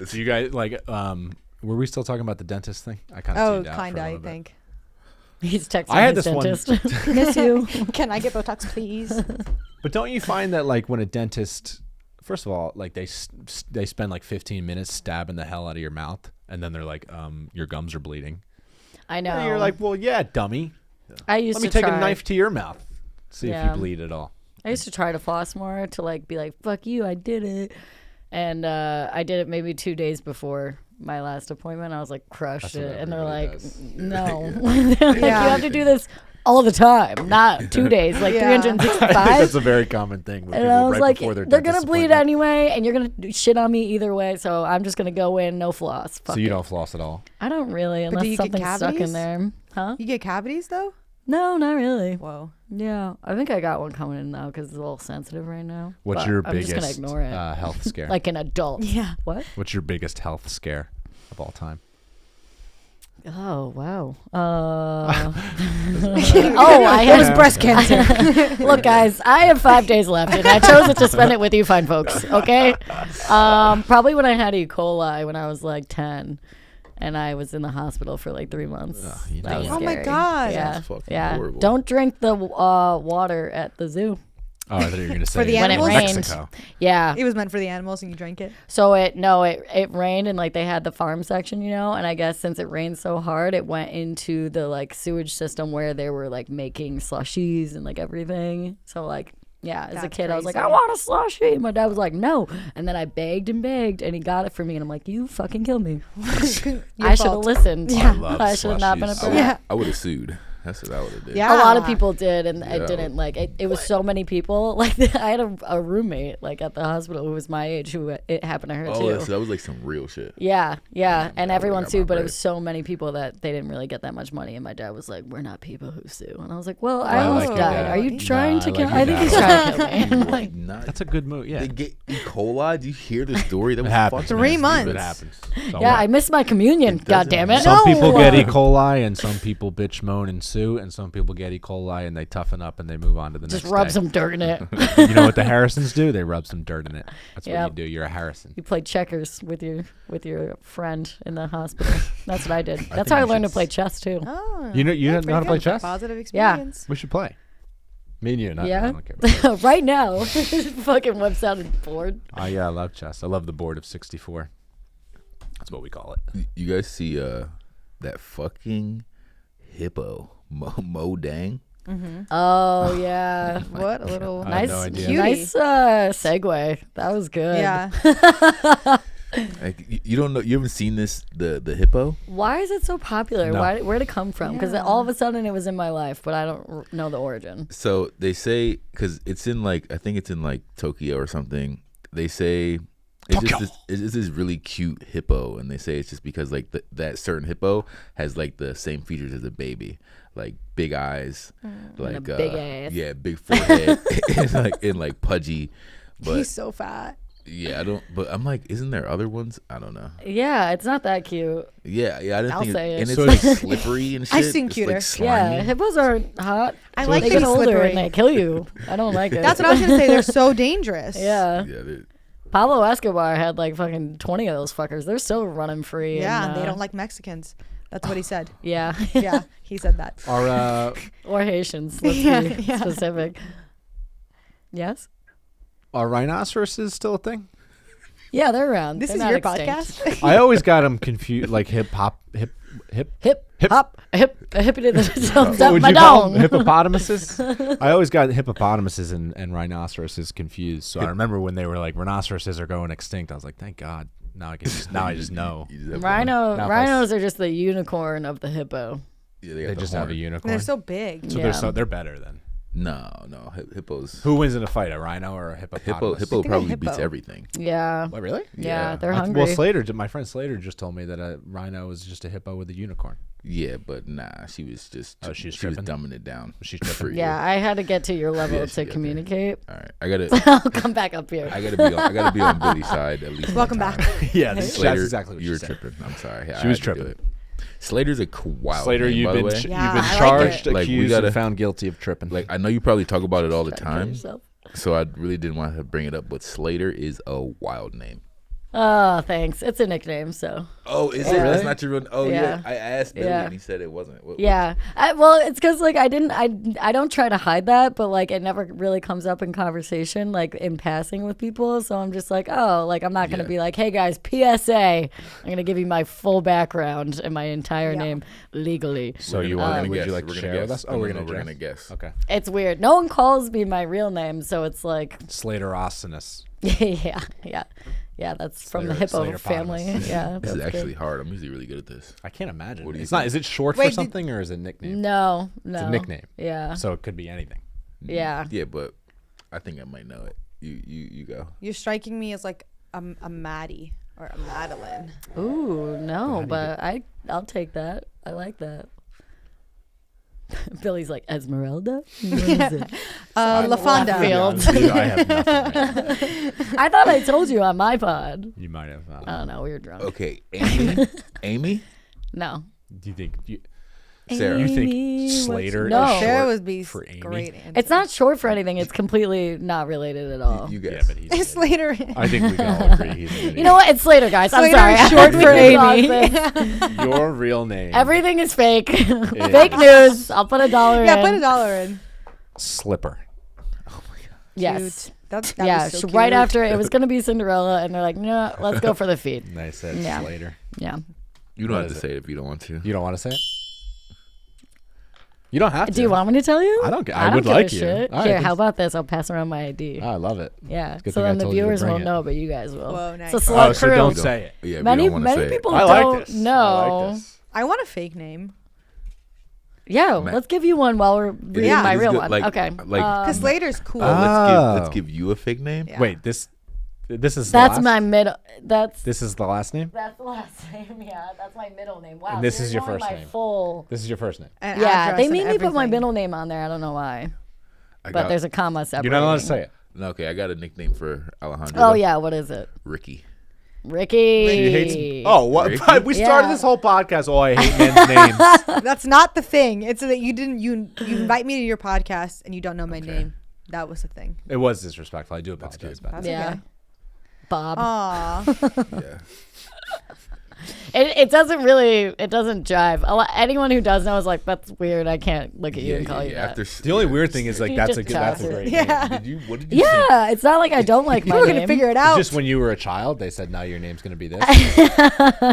So you guys, like, were we still talking about the dentist thing? I kind of Oh, tuned out for a kinda. I little bit. think. He's texting I had his this one- dentist. Miss you. Can I get Botox, please? But don't you find that, like, when a dentist, first of all, like, they spend like 15 minutes stabbing the hell out of your mouth, and then they're like, your gums are bleeding. I know. And you're like, well, yeah, dummy. I used Let me to take try. a knife to your mouth. See if Yeah. you bleed at all. I used to try to floss more to like be like, fuck you, I did it. And I did it maybe 2 days before my last appointment. I was like, crushed That's what it. And they're everybody like, does. no. They're like, Yeah. you have to do this all the time, not 2 days, like Yeah. 365. That's a very common thing. With And people I was right like, before their they're going dentist to bleed appointment. anyway, and you're going to shit on me either way. So I'm just going to go in, no floss. Fuck So you it. don't floss at all? I don't really, do unless you get something's stuck in cavities? there. Huh? You get cavities though? No, not really. Whoa. Yeah. I think I got one coming in now because it's a little sensitive right now. What's But your I'm just going to biggest ignore it. health scare? Like an adult. Yeah. What? What's your biggest health scare of all time? Oh, wow. Oh, I it was had breast cancer. Look, guys, I have 5 days left, and I chose to spend it with you fine folks, okay? Probably when I had E. coli when I was like 10, and I was in the hospital for like 3 months. you That was know. Oh my scary. God. Yeah, That's fucking yeah. horrible. Don't drink the water at the zoo. Oh, I thought you were going to say the When it animals? rained. Mexico. Yeah. It was meant for the animals, and you drank it. So it rained, and like they had the farm section, and I guess since it rained so hard, it went into the like sewage system where they were like making slushies and like everything. So like, yeah, as a That's kid, I was like, crazy. I want a slushie. And my dad was like, no. And then I begged, and he got it for me, and I'm like, you fucking killed me. I should have fault. listened. I love I should have not been a slushies. brat. Yeah. I would have sued. That's what I would have did. Yeah. A lot of people did, and Yeah. it didn't. Like it was so many people. Like I had a roommate like at the hospital who was my age who it happened to her Oh, too. so that was like some real shit. Yeah, and I everyone would've got sued, my but it bread. was so many people that they didn't really get that much money. And my dad was like, "We're not people who sue," and I was like, "Well, I I almost like died. your dad. Are you Nah, trying I to like kill? your I think dad. he's trying to kill me." Like, not, That's a good move. Yeah. they get E. coli. Do you hear the story? That It was happens. fucking 3 stupid. months. It happens. So Yeah, what? I missed my communion. It God doesn't- damn it! Some people No. get E. coli, and some people bitch, moan, and sue, and some people get E. coli and they toughen up and they move on to the Just next rub day. some dirt in it. You know what the Harrisons do? They rub some dirt in it. That's what Yep. you do. You're a Harrison. You play checkers with your friend in the hospital. That's what I did. That's think how I you learned to should play chess too. Oh. You know That's how to pretty play good. chess? Positive Yeah. experience. We should play. Me and you. Not, Yeah? I don't care. Right now, fucking whips out a board. Yeah, I love chess. I love the board of 64. That's what we call it. You guys see that fucking hippo Mo Dang? Oh yeah. What a little I had Nice, no idea. cutie. nice segue. That was good. Yeah. Like, you don't know? You haven't seen this the hippo? Why is it so popular? No. Where'd it come from? Because Yeah. all of a sudden it was in my life, but I don't know the origin. So they say, because it's in like, I think it's in like Tokyo or something. They say it's this really cute hippo, and they say it's just because like that certain hippo has like the same features as a baby, like big eyes, like a big ass. yeah, big forehead, and like pudgy. But He's so fat. Yeah, I don't. But I'm like, isn't there other ones? I don't know. Yeah, it's not that cute. Yeah, I didn't I'll think. say it. And it's So like slippery and shit. I've seen It's, cuter. like, slimy. Yeah, hippos aren't hot. I like they being get older slippery. and they kill you. I don't like it. That's what I was gonna say. They're so dangerous. Yeah. Yeah, dude. Pablo Escobar had like fucking 20 of those fuckers. They're still running free. Yeah, and, they don't like Mexicans. That's what he said. Yeah. Yeah, he said that. Are Or Haitians. Let's Yeah, be yeah. specific. Yes? are rhinoceroses still a thing? Yeah, they're around. This They're is not your extinct. podcast. I always got them confused, like hip. Hip, hop, a hippity the What dump would my you call them? dong. Hippopotamuses? I always got hippopotamuses and rhinoceroses confused. So I remember when they were like rhinoceroses are going extinct. I was like, thank God. Now I just know. You just have one. Rhino, Now if I rhinos are just the unicorn of the hippo. Yeah, They got the just have a horn. unicorn. They're so big. So Yeah. they're better then. No, hippos. Who wins in a fight, a rhino or a hippopotamus? Hippo think a probably hippo. beats everything. Yeah. What, really? Yeah, Yeah. they're Well, hungry. my friend Slater just told me that a rhino is just a hippo with a unicorn. Yeah, but nah, she was just. Oh, she was she was tripping? dumbing it down. Was she for tripping? you. Yeah, I had to get to your level Yeah, she to got there. communicate. All right, I gotta. I'll come back up here. I gotta be on Billy's side at least. Welcome one time. back. Yeah, that's Slater, exactly what you she were said. tripping. I'm sorry. She was had to do tripping. it. Slater's a wild Slater, name, you've by the been way. Yeah, you've been I like charged, it. Like, we accused, gotta- and found guilty of tripping. Like, I know you probably talk about it all the Try to kill time, yourself. so I really didn't want to bring it up. But Slater is a wild name. Oh, thanks. It's a nickname, so. Oh, is Yeah. it? That's Really? not your real. Oh, Yeah. yeah. I asked Billy Yeah. and he said it wasn't. What- Yeah. Well, it's because, like, I don't try to hide that, but, like, it never really comes up in conversation, like, in passing with people. So I'm just like, oh, like, I'm not going to Yeah. be like, hey, guys, PSA. I'm going to give you my full background and my entire Yeah. name legally. so We're you gonna- we're want? gonna Would guess. you like We're to gonna share with guess. us? Oh, we're No, gonna we're guess. gonna guess. Okay. It's weird. No one calls me my real name, so it's like, Slater Austinus. yeah, that's from the Slater- hippo family. Slater-potamus. Yeah, This is that's actually good. hard. I'm usually really good at this. I can't imagine. What do you It's not. think? Is it short Wait, for did- something or is it a nickname? No, It's a nickname. Yeah, So it could be anything. yeah. Yeah, but I think I might know it. You go. You're striking me as like a Maddie or a Madeline. Ooh, no, do you but I'll take that. I like that. Billy's like Esmeralda. What is it? LaFonda. Left field. I have nothing. Right now. I thought I told you on my pod. You might have. I don't know. We were drunk. Okay, Amy. Amy. No. Do you think Sarah. you Amy, think what's- Slater? No. is Sarah short would be for Amy? great. Answer. It's not short for anything. It's completely not related at all. You Yeah, guess. but he's. It's later. I think we can all agree he's. An idiot. You know what? It's Slater, guys. I'm Slater sorry. is short We for can pause Amy. this. Your real name. Everything is fake. Fake news. I'll put $1 in. Yeah, put $1 in. Slipper. Yes. Cute. That Yeah, was so right cute. after it was going to be Cinderella, and they're like, no, let's go for the feet. And I said Yeah. Slater. Yeah. You don't What have to is say it if you don't want to. You don't want to say it? You don't have to. Do you want me to tell you? I don't ca- I don't would give a like you. shit. All right, Here, then- how about this? I'll pass around my ID. I love it. Yeah. good So thing I then the told you to viewers bring won't it. know, but you guys will. Whoa, nice. It's a Oh, select so crew. don't say it. Yeah, if Many you don't want to say it. people I like don't this. know. I like this. I want a fake name. Yeah, Ma- let's give you one while we're reading Yeah. my It is real good, one. like- Okay. like- Because Slater's cool. Let's Oh. give you a fake name. Yeah. Wait, this is That's the last? my middle. That's This is the last name. that's the last name. Yeah, that's my middle name. Wow. And this so is you're your knowing first my name. Full. This is your first name. An Yeah, address they and made me put my everything. middle name on there. I don't know why, I but got, there's a comma separating. You're not allowed to say it. no, okay, I got a nickname for Alejandra. Oh yeah, what is it? Ricky. Ricky. She hates. Oh, what? Ricky? We started Yeah. this whole podcast. Oh, I hate men's names. That's not the thing. It's that you didn't. You invite me to your podcast and you don't know my Okay. name. That was the thing. It was disrespectful. I do apologize about That's that. Yeah. okay. Bob. Aw. Yeah. It doesn't really. It doesn't jive. Anyone who does know is like, that's weird. I can't look at you and call you that. The only weird thing is like You that's just a good. That's a toss it. great Yeah. name. Did you? What did you? Say? Yeah, it's not like I don't like You my were name. gonna figure it It's out. just when you were a child, they said, "Now your name's gonna be this."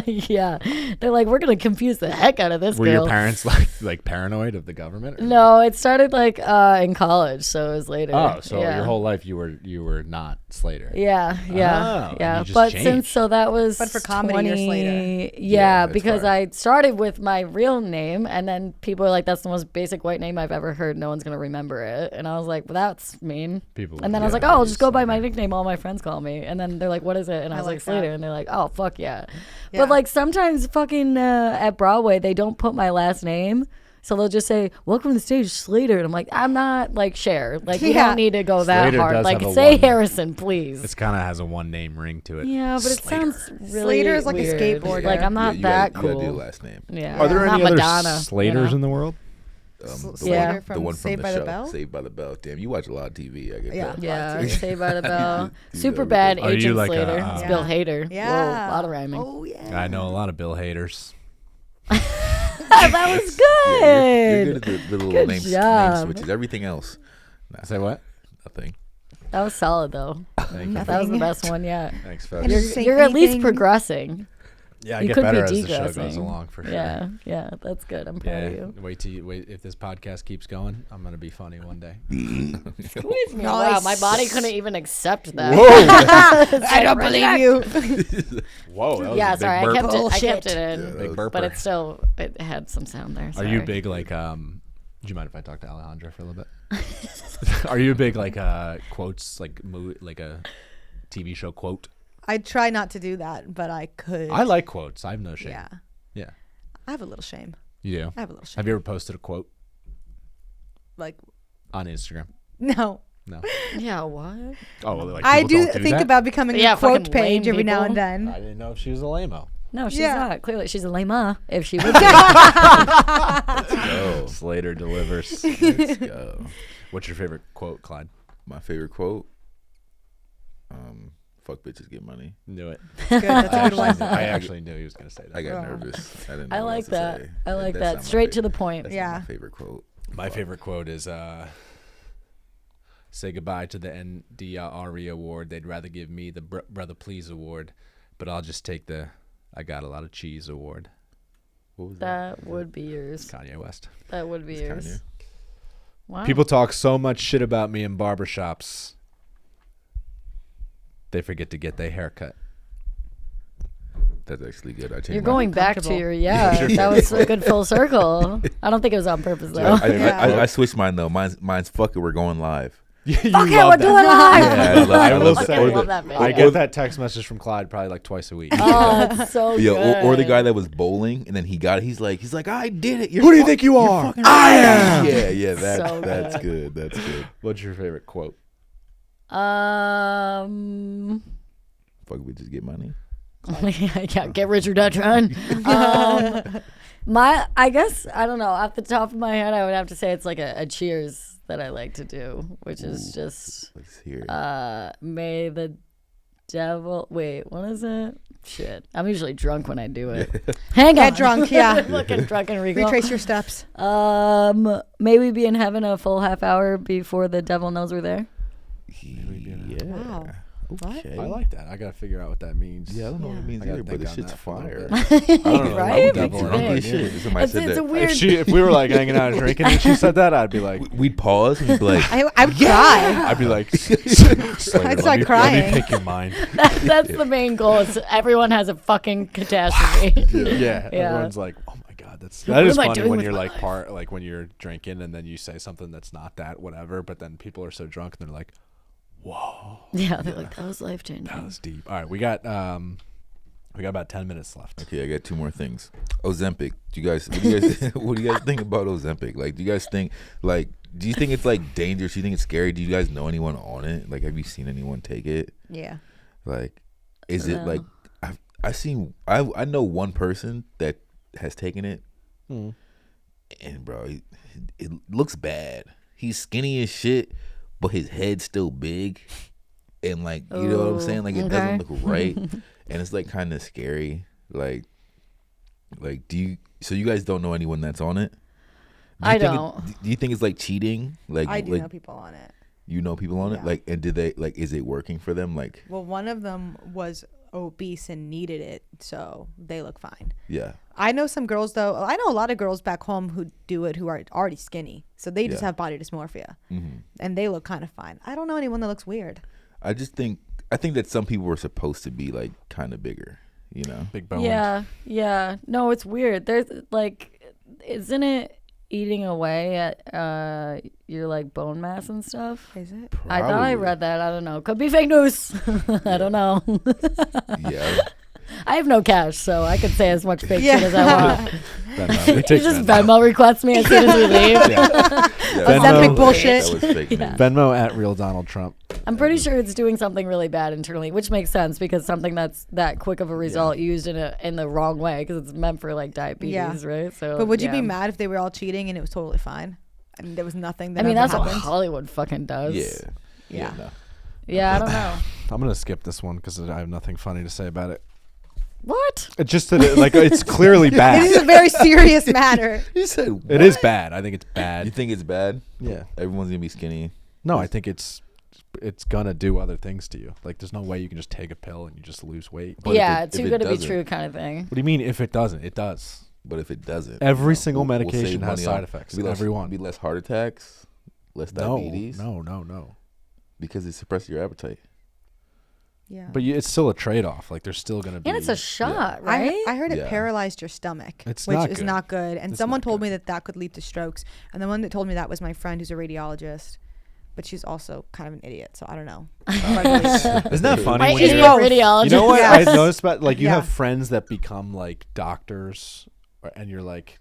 Yeah, they're like, we're gonna confuse the heck out of this Were girl. your parents like paranoid of the government? or- No, it started like in college, so it was later. Oh, so yeah. your whole life you were not Slater. Yeah, Oh, yeah, and yeah. you just But changed. since so that was. But for comedy, you're Slater. Yeah, Yeah, that's because fine. I started with my real name, and then people are like, "That's the most basic white name I've ever heard. No one's gonna remember it." And I was like, "Well, that's mean." People. And then I was yeah, like, "Oh, I'll use just go by my Slater. nickname. All my friends call me." And then they're like, "What is it?" And I was like like, "Slater." that. And they're like, "Oh, fuck yeah." Yeah. But like sometimes fucking at Broadway they don't put my last name. So they'll just say, "Welcome to the stage, Slater," and I'm like, "I'm not like Cher. Like you Yeah. don't need to go that Slater hard. does Like have a say one. Harrison, please." It's kind of has a one name ring to it. Yeah, but it Slater. sounds really Slater is like a weird. skateboarder. Like I'm not you that gotta, you gotta do the cool. last name. Yeah. Are there I'm any not other Madonna, Slaters in the world? The Yeah. one, the one from Saved the by the show, Bell? Saved by the Bell. Damn, you watch a lot of TV. I get Yeah. that. Yeah, Saved by the Bell. You Super know bad everything. Are you Agent like a, Slater. uh, It's Yeah. Bill Hader. Yeah. Whoa, a lot of rhyming. Oh yeah. I know a lot of Bill haters. That was good. Yeah, you're good at the little Good name job. switches. Everything else, Say what? nothing. That was solid though. Thank you. That was the best one yet. Thanks, And folks. just say You're at least anything- progressing. Yeah, I You get could be better as the show goes degressing. along for sure. Yeah, yeah, that's good. I'm proud of you. Wait if this podcast keeps going, I'm gonna be funny one day. Squeeze me. Nice. Wow, my body couldn't even accept that. I don't believe you. Whoa, that was Yeah, a big sorry, I burp. kept it. I Bullshit. kept it in, Yeah, that Big was- burper. but it had some sound there. Are Sorry. you big like do you mind if I talk to Alejandra for a little bit? Are you big like quotes like like a TV show quote? I try not to do that, but I could. I like quotes. I have no shame. Yeah. Yeah. I have a little shame. You do? I have a little shame. Have you ever posted a quote Like, on Instagram? no. No. Yeah, what? Oh, well, like I people do don't think that? about becoming Yeah, a quote fucking page lame every now and people. then. I didn't know if she was a lame-o. No, she's Yeah. not. Clearly, she's a lame if she would be. Go. Slater delivers. Let's go. What's your favorite quote, Clyde? My favorite quote. Fuck bitches, get money. Knew it. Good, that's a good one. I actually knew he was going to say I that. got nervous. I didn't know I what like else to that. say. I like That's that. not my Straight to favorite- the point. That's Yeah. not my favorite quote. My favorite quote is say goodbye to the NDRE award. They'd rather give me the Brother Please award, but I'll just take the I got a lot of cheese award. What was that? That would be yours. Kanye West. That would be It's yours. Kanye. Wow. People talk so much shit about me in barbershops. They forget to get their haircut. That's actually good. I changed You're my- going back to Comfortable. your that was a good full circle. I don't think it was on purpose though. I switched mine though. Mine's fuck it. We're going live. You Okay, love we're that. doing live. I will that. say, Or I love the- that bit. I get that text message from Clyde probably like twice a week. Oh, it's so Yeah, good. or the guy that was bowling and then he got it. He's like, I did it. Who do you think you are? I am. Yeah, So that's good. That's good. What's your favorite quote? Fuck we just get money. yeah, get rich or die trying. I guess I don't know. Off the top of my head, I would have to say it's like a cheers that I like to do, which is just Let's hear it. may the devil. Wait, what is it? Shit, I'm usually drunk when I do it. Hang on, Get drunk, yeah. looking drunk and regal. Retrace your steps. May we be in heaven a full half hour before the devil knows we're there. Yeah. Wow. Okay. I like that. I gotta figure out what that means. Yeah, I don't know what it means I gotta either, but think this on shit's that for a fire. little bit. I don't know. Right? Devil Makes or you not. think. Shit. Somebody It's, said it's a that. weird. If we were like hanging out and drinking and she said that, I'd be like, We'd pause and we'd be like, I would cry. I'd be like, I'd start Let crying. me pick your mind. That's the main goal. Is everyone has a fucking catastrophe. Yeah. Yeah. Everyone's like, oh my god, that What is am I funny doing when with you're my like when you're drinking and then you say something that's not that whatever, but then people are so drunk and they're like, whoa, Yeah, they're like, that was life that changing. was deep. All right, we got about 10 minutes left. okay, I got two more things. Ozempic. What do you guys think about Ozempic? Like, do you guys think do you think it's like dangerous? Do you think it's scary? Do you guys know anyone on it? Like, have you seen anyone take it? Yeah. Like, is it No. like I know one person that has taken it, and bro, it looks bad. He's skinny as shit, but his head's still big, and like you know what I'm saying. Like it doesn't look right, and it's like kind of scary. Like do you? So you guys don't know anyone that's on it? I think don't. do you think it's like cheating? Like I do like, know people on it. You know people on it. Yeah. Like, and did they like? Is it working for them? Like, Well, one of them was obese and needed it, so they look fine. yeah. I know some girls though. I know a lot of girls back home who do it who are already skinny, so they just Yeah. have body dysmorphia, Mm-hmm. and they look kind of fine. I don't know anyone that looks weird. I think that some people were supposed to be like kind of bigger, you know. Big bone. Yeah. No, it's weird. There's like, isn't it eating away at your like bone mass and stuff? Is it? I thought I Probably. read that. I don't know. Could be fake news. I don't know. Yeah. I have no cash, so I could say as much fake Yeah. shit as I want. Venmo. We You take just Venmo. Venmo requests me as soon as we leave. Yeah. That's that big bullshit. That was fake news. Venmo at real Donald Trump. I'm pretty sure it's doing something really bad internally, which makes sense because something that's that quick of a result used in the wrong way because it's meant for like diabetes, right? So, But would you be mad if they were all cheating and it was totally fine? I mean, there was nothing that I mean, ever that's what happened. Hollywood fucking does. Yeah. No. Yeah, I don't know. I'm gonna skip this one because I have nothing funny to say about it. What? It's just that it's clearly bad. It is a very serious matter. You said what? It is bad. I think it's bad. You think it's bad? Yeah. Everyone's gonna be skinny. No, I think it's gonna do other things to you. Like, there's no way you can just take a pill and you just lose weight. But Yeah, if too it good to be doesn't- true kind of thing. What do you mean if it doesn't? It does. But if it doesn't, Every single we'll medication save has money side on- effects. Be less, Everyone. Be less heart attacks, less diabetes. No. Because it suppresses your appetite. Yeah. But it's still a trade-off. Like, there's still gonna be. And it's a shot, right? I heard it Yeah. paralyzed your stomach, It's which not is good. not good. And It's someone not told good. me that could lead to strokes. And the one that told me that was my friend who's a radiologist, but she's also kind of an idiot. So I don't know. Isn't that funny? My when idiot you're- radiologist. You know what Yeah. I noticed about like you Yeah. have friends that become like doctors, and you're like,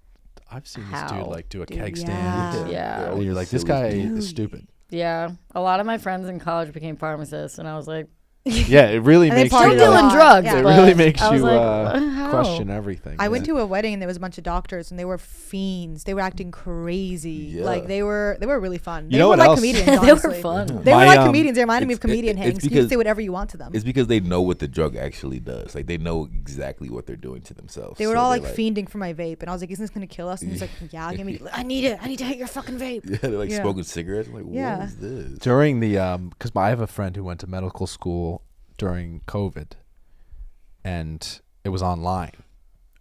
I've seen this How? dude like do a Dude, keg yeah. stand. Yeah. They're And you're always like, this silly. guy is stupid. Yeah, a lot of my friends in college became pharmacists, and I was like, Yeah, it really And they makes you. partied still a lot. doing drugs. Yeah. It but really makes I was you like, how? question everything. I went to a wedding and there was a bunch of doctors and they were fiends. They were acting crazy. Yeah. Like they were really fun. You They know were what like else? comedians. They were Honestly. fun. They were My, like comedians. They reminded me of it's- comedian it's hangs. You because- can say whatever you want to them. It's because they know what the drug actually does. Like they know exactly what they're doing to themselves. They were So all they're like fiending for my vape, and I was like, "Isn't this gonna kill us?" And he's like, "Yeah, give me. I need it. I need to hit your fucking vape." Yeah, they're like Yeah. smoking cigarettes. I'm like, Yeah. what is this? during the because I have a friend who went to medical school during COVID, and it was online.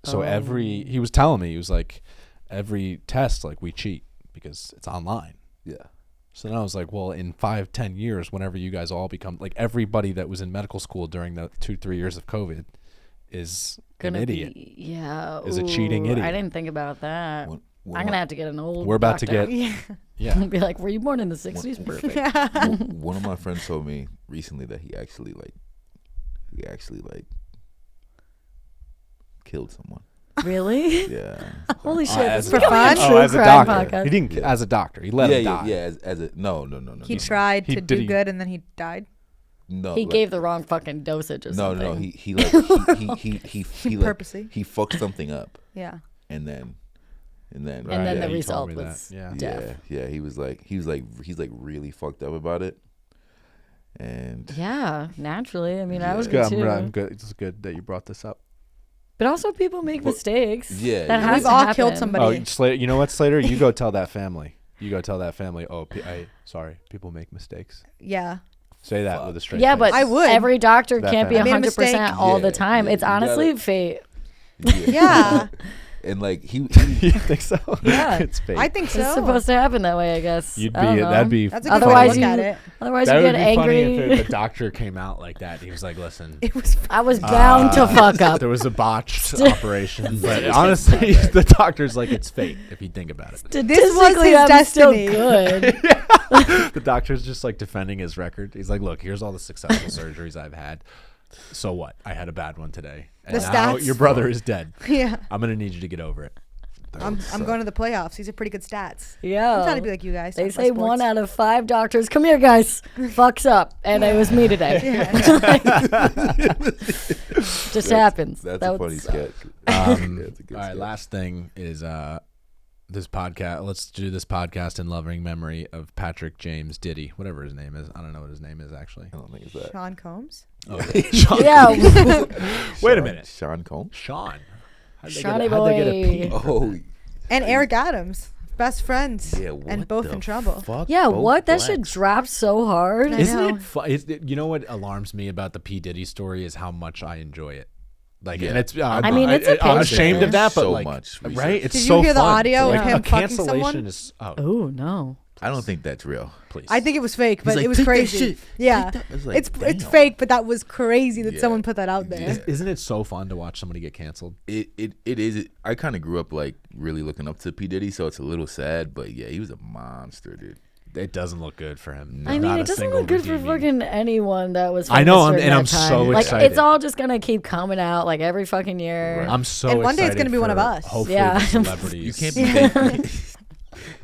So he was telling me, he was like, every test, like we cheat because it's online. Yeah. So then I was like, well, in 5-10 years, whenever you guys all become like everybody that was in medical school during the 2-3 years of COVID is an idiot. Is a cheating idiot. I didn't think about that. One I'm gonna have to get an old. We're about to doctor. get Yeah. yeah. Be like, were you born in the '60s? Perfect. one of my friends told me recently that he actually killed someone. Really? Yeah. Holy shit! as This is a- becoming for a true as a crime doctor. podcast. He didn't as a doctor. He let yeah, him yeah, die. yeah. As a no. He tried He to did do he- good, and then he died. No, He like- gave the wrong fucking dosage or no, something. no. He like he like Purposely. he fucked something up, Yeah. and then And then Right, the he result told me was that, yeah. death. yeah. He's like really fucked up about it, and Yeah, naturally. I mean, I Yeah. was It's Good, good too. I'm good. It's good that you brought this up. But also, people make But- mistakes. Yeah, that yeah. has We've to all happen. killed somebody. Oh, Slater, you know what, Slater? You go tell that family. Oh, sorry. People make mistakes. Yeah. Say that with a straight Yeah, face. but I would. every doctor That can't be family. I made a 100% mistake. all the Yeah, time. yeah, It's you honestly gotta- fate. Yeah. and like he You think so? Yeah. It's fake. I think so. It's supposed to happen that way, I guess. You'd I don't be. know. That'd be. That's a good Otherwise way to look you- at it. Otherwise, That you would get be funny angry. if the doctor came out like that. He was like, "Listen, It was. I was bound to fuck up. there was a botched operation." But honestly, the doctor's like, "It's fate." If you think about it, This was Statistically, his I'm destiny. Still good. the doctor's just like defending his record. He's like, "Look, here's all the successful surgeries I've had. So what? I had a bad one today, and The now stats. your brother is dead. Yeah. I'm gonna need you to get over it." I'm going to the playoffs. These are pretty good stats. Yeah. I'm trying to be like you guys. They talk about say sports. 1 out of 5 doctors, come here, guys, fucks up. And it was me today. Just happens. That's That a would funny suck. sketch. That's a good All right, sketch. last thing is this podcast. Let's do this podcast in loving memory of Patrick James Diddy, whatever his name is. I don't know what his name is actually. I don't think it's that. Sean Combs. Oh, Sean. Yeah. Wait a minute, Sean Combs. Sean. Shawnee how'd they get a P? Oh, And Eric Adams. Best friends. yeah. And what both the in trouble. fuck? Yeah, Both what? That shit blacks. dropped so hard. I Isn't know. it you know what alarms me about the P Diddy story is how much I enjoy it. Like, Yeah. and it's. I mean, it's a I'm patient. ashamed of that, but So like, much right? research. It's Did you so hear the fun. audio of Like, him a fucking cancellation someone? is. Oh, no. I don't think that's real. Please. I think it was fake, but like, it was "Take that crazy. shit. Yeah. Take that." It's like, It's damn. fake, but that was crazy that Yeah. someone put that out there. Yeah. Isn't it so fun to watch somebody get canceled? It is. I kind of grew up like really looking up to P Diddy, so it's a little sad. But yeah, he was a monster, dude. It doesn't look good for him. I mean, it doesn't look good for fucking anyone that was. I know, famous during and I'm that time. so like, excited. It's all just gonna keep coming out like every fucking year. Right. I'm so And one day it's excited gonna be one of for, us. Hopefully, Yeah. the celebrities. You can't be famous.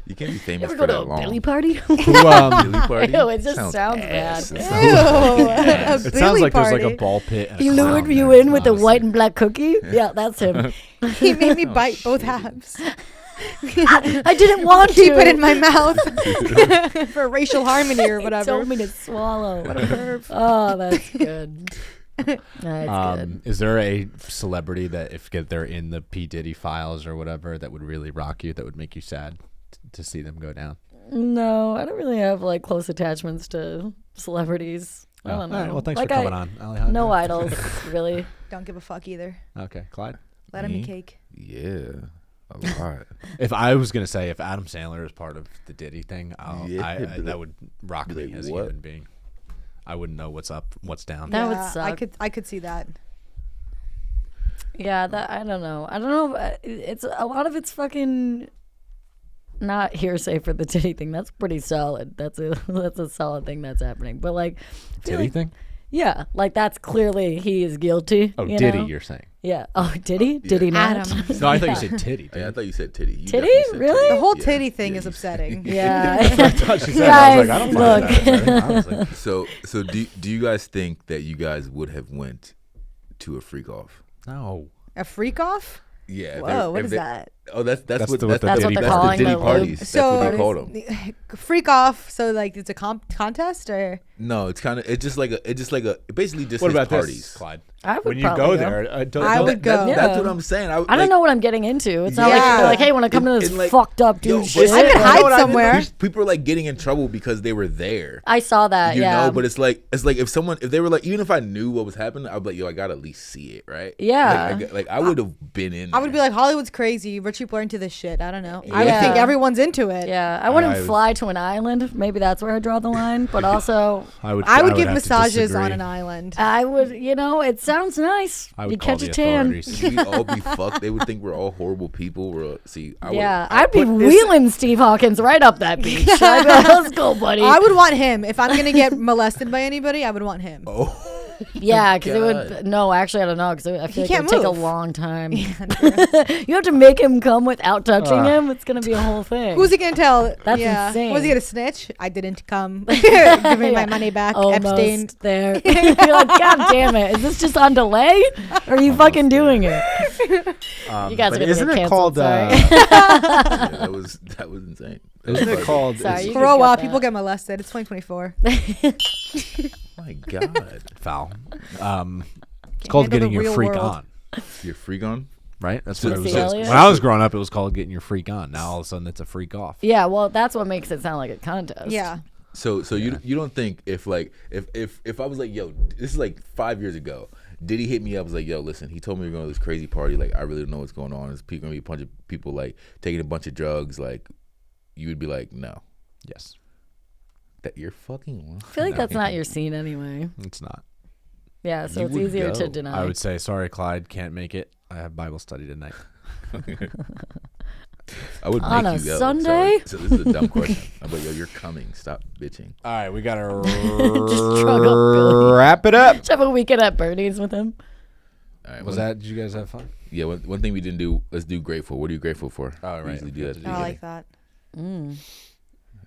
You can't be You famous ever for go to that a long. Billy party? Who, Billy party? Ew, it just sounds ass. bad. It Ew, a it sounds Billy like party. there's like a ball pit. And He a lured clown you there, in with the honestly. white and black cookie. Yeah, that's him. He made me Oh, bite both shit. halves. I didn't want to Keep it in my mouth for racial harmony or He whatever. told me to swallow. What a perv. Oh, that's good. That's good. Is there a celebrity that if they're in the P. Diddy files or whatever that would really rock you, that would make you sad to see them go down? No, I don't really have like close attachments to celebrities. I don't know. All right, well, thanks Like, for coming on, Alejandra. No idols, really. Don't give a fuck either. Okay, Clyde. Let him Me? eat cake. Yeah, a lot. If I was gonna say if Adam Sandler is part of the Diddy thing, Yeah, but that would rock be me like, as a what? human being. I wouldn't know what's up, what's down. That would I suck. could see that. Yeah, that I don't know. I don't know. It's a lot of it's fucking not hearsay for the Diddy thing. That's pretty solid. That's a solid thing that's happening. But like, I feel Diddy like- thing? Yeah, like that's clearly he is guilty. Oh, you Diddy, know? you're saying? Yeah. Oh, did he? Did he not? Adam. No, I thought you said titty. I thought you said titty. You Titty? definitely said Really? The whole Yeah. titty thing Yeah, is you- upsetting. Yeah. I thought she said. Guys, I was like, I don't find that upsetting, honestly. So do you guys think that you guys would have went to a freak off? No. A freak off? Yeah. if Whoa, they- what if is they- that? Oh, that's That's what the- that's, what the they're Diddy, calling that's the Diddy the parties. That's what they call them. Freak off. So like it's a contest or No, it's just like a basically just What his about parties. this, Clyde? I would When you probably go there, I would go. Yeah. That's what I'm saying. I don't know what I'm getting into. It's not like Yeah. you're like, hey, when I come to this And, like, fucked up yo, dude but shit. I could you know hide what I mean? somewhere. People are like getting in trouble because they were there. I saw that. You yeah. know, but it's like if they were like, even if I knew what was happening, I'd be like, yo, I gotta at least see it, right? Yeah. Like I would have been in. I would be there. like Hollywood's crazy. Rich people are into this shit. I don't know. I would Yeah. think everyone's into it. Yeah, I wouldn't I- fly to an island. Maybe that's where I draw the line. But also, I would I would give have to massages disagree. on an island. I would, it sounds nice. I would You call catch the a tan. authorities. We'd all be fucked. They would think we're all horrible people. Yeah, I'd be wheeling Steve Hawkins right up that beach. I'd be like, let's go, buddy. I would want him. If I'm gonna get molested by anybody, I would want him. Oh, Yeah, because it God. would. No, actually, I don't know. Because I feel like it can't would take a move. long time. You have to make him come without touching him. It's gonna be a whole thing. Who's he gonna tell? That's yeah. insane. Was he gonna snitch? I didn't come. Give me my money back. Almost Epstein. there. You're like, God damn it! Is this just on delay? Or are you fucking doing it? You guys are but gonna isn't get it canceled. called? Sorry. yeah, that was insane. Isn't it called? Sorry, you Grow could up. cut People that. get molested. It's 2024. My God, foul. It's called handle getting the your real freak world. on, you're freak on. right? That's what it was. See, Elliot? When I was growing up, it was called getting your freak on. Now all of a sudden, it's a freak off. Yeah, well, that's what makes it sound like a contest. Yeah. So you don't think if I was like, yo, this is like 5 years ago, did he hit me up? Was like, yo, listen, he told me we're going to this crazy party. Like, I really don't know what's going on. There's gonna be a bunch of people like taking a bunch of drugs. Like, you would be like, no, Yes, that you're fucking lying. I feel like that's not your scene anyway. it's not. Yeah, so You it's would easier to go. deny. I would say, sorry, Clyde, can't make it. I have Bible study tonight. I would On make a you go. Sunday? So this is a dumb question. I'm like, yo, you're coming. Stop bitching. All right, we gotta Just drug up Billy. wrap it up. Just have a weekend at Bernie's with him. All right, Was one- that? Did you guys have fun? Yeah, one thing we didn't do. Let's do grateful. What are you grateful for? Oh, right, We usually do that. okay. at the I beginning. like that.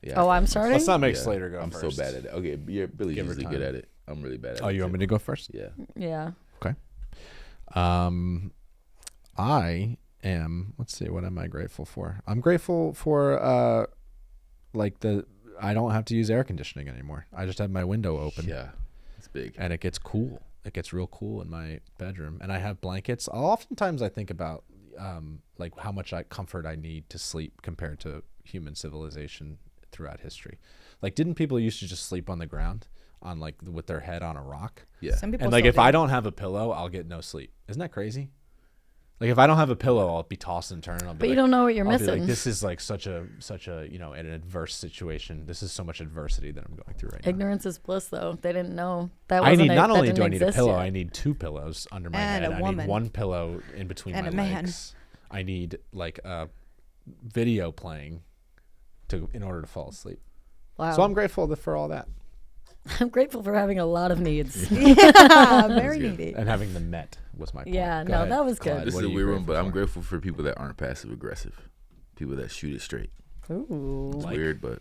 Yeah, Oh, I I'm think- starting? Let's not make Yeah, Slater go I'm first. so bad at it. Okay, Billy's Give her usually time. good at it. I'm really bad at it. Oh, you want me to go first? Yeah. Yeah. I am. Let's see. What am I grateful for? I'm grateful for I don't have to use air conditioning anymore. I just have my window open. Yeah. It's big. And it gets cool. It gets real cool in my bedroom, and I have blankets. Oftentimes, I think about like how much comfort I need to sleep compared to human civilization throughout history. Like, didn't people used to just sleep on the ground, on like with their head on a rock? Yeah. Some people And like, still if do. I don't have a pillow, I'll get no sleep. Isn't that crazy? Like, if I don't have a pillow, I'll be tossed and turned. I'll be But you like, don't know what you're I'll be missing. like, this is like such a an adverse situation. This is so much adversity that I'm going through right now. Ignorance is bliss, though. They didn't know that I wasn't need not that only didn't do I need a exist pillow, yet. I need two pillows under my And head. a I need woman. one pillow in between And my a man. legs. I need like a video playing in order to fall asleep. Wow. So I'm grateful for all that I'm grateful for having a lot of needs. Yeah, very needy. and having them met was my point. Yeah, Go no, ahead, that was Clyde. good. This What is are a you weird one, but grateful I'm for? grateful for people that aren't passive aggressive. People that shoot it straight. Ooh. It's weird, but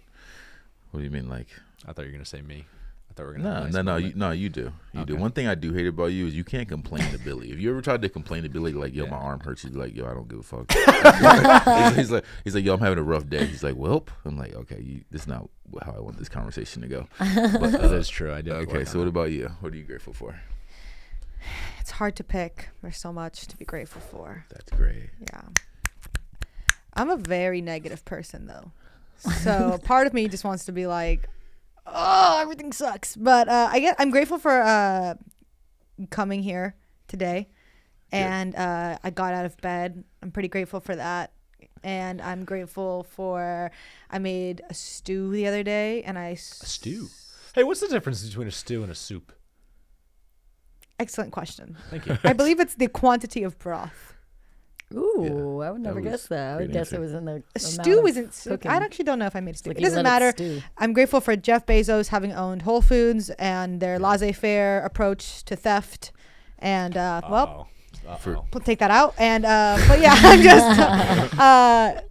what do you mean, like? I thought you were gonna say me. I thought we were gonna. have a nice No, moment. you do. You do. Okay. One thing I do hate about you is you can't complain to Billy. If you ever tried to complain to Billy, like, yo, my arm hurts, he's like, yo, I don't give a fuck. he's like, yo, I'm having a rough day. He's like, welp. I'm like, okay, this is not how I want this conversation to go. But That is true. I did. okay, so what about you? What are you grateful for? It's hard to pick. There's so much to be grateful for. That's great. Yeah. I'm a very negative person, though. So part of me just wants to be like, oh, everything sucks. But I'm grateful for coming here today. And I got out of bed. I'm pretty grateful for that. And I'm grateful for I made a stew the other day. And A stew. Hey, what's the difference between a stew and a soup? Excellent question. Thank you. I believe it's the quantity of broth. Ooh, I would that never was guess that. I would great guess answer. it was in the A amount stew of isn't. cooking. I actually don't know if I made a stew. Like It you doesn't let matter. stew. I'm grateful for Jeff Bezos having owned Whole Foods and their laissez-faire approach to theft. And well, take that out. And but yeah, I'm just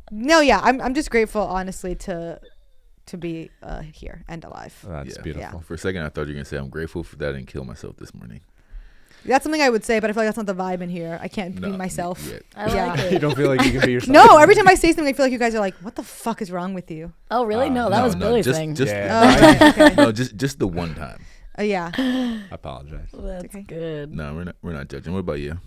I'm just grateful, honestly, to be here and alive. That's Yeah. beautiful. Yeah. For a second, I thought you were gonna say I'm grateful for that I didn't kill myself this morning. That's something I would say, but I feel like that's not the vibe in here. I can't be No, myself. yeah. I Yeah. like You it. don't feel like you can be yourself. No, every time I say something, I feel like you guys are like, "What the fuck is wrong with you?" Oh, really? No, that was Billy's thing. Just, Yeah. Oh, okay, okay. no, just the one time. Yeah. I apologize. That's Okay. good. No, we're not judging. What about you?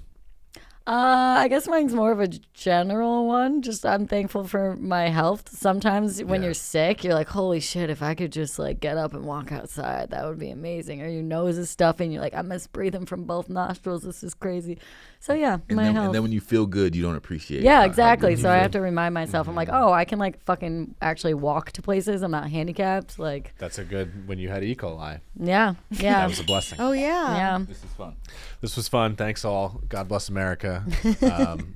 I guess mine's more of a general one. Just I'm thankful for my health. Sometimes when Yeah. you're sick, you're like, holy shit, if I could just like get up and walk outside, that would be amazing. Or your nose is stuffy and you're like, I miss breathing from both nostrils. This is crazy. So yeah, my health. And then when you feel good, you don't appreciate. Yeah, how exactly. good you So I feel. have to remind myself. I'm like, oh, I can like fucking actually walk to places. I'm not handicapped. Like, That's a good when you had E. coli. yeah, That yeah, was a blessing. Oh yeah. yeah. This is fun. This was fun. Thanks all. God bless America.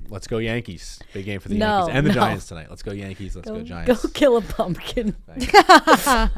Let's go Yankees. Big game for the No, Yankees and the no. Giants tonight. Let's go Yankees. Let's go Giants. Go kill a pumpkin. Thanks.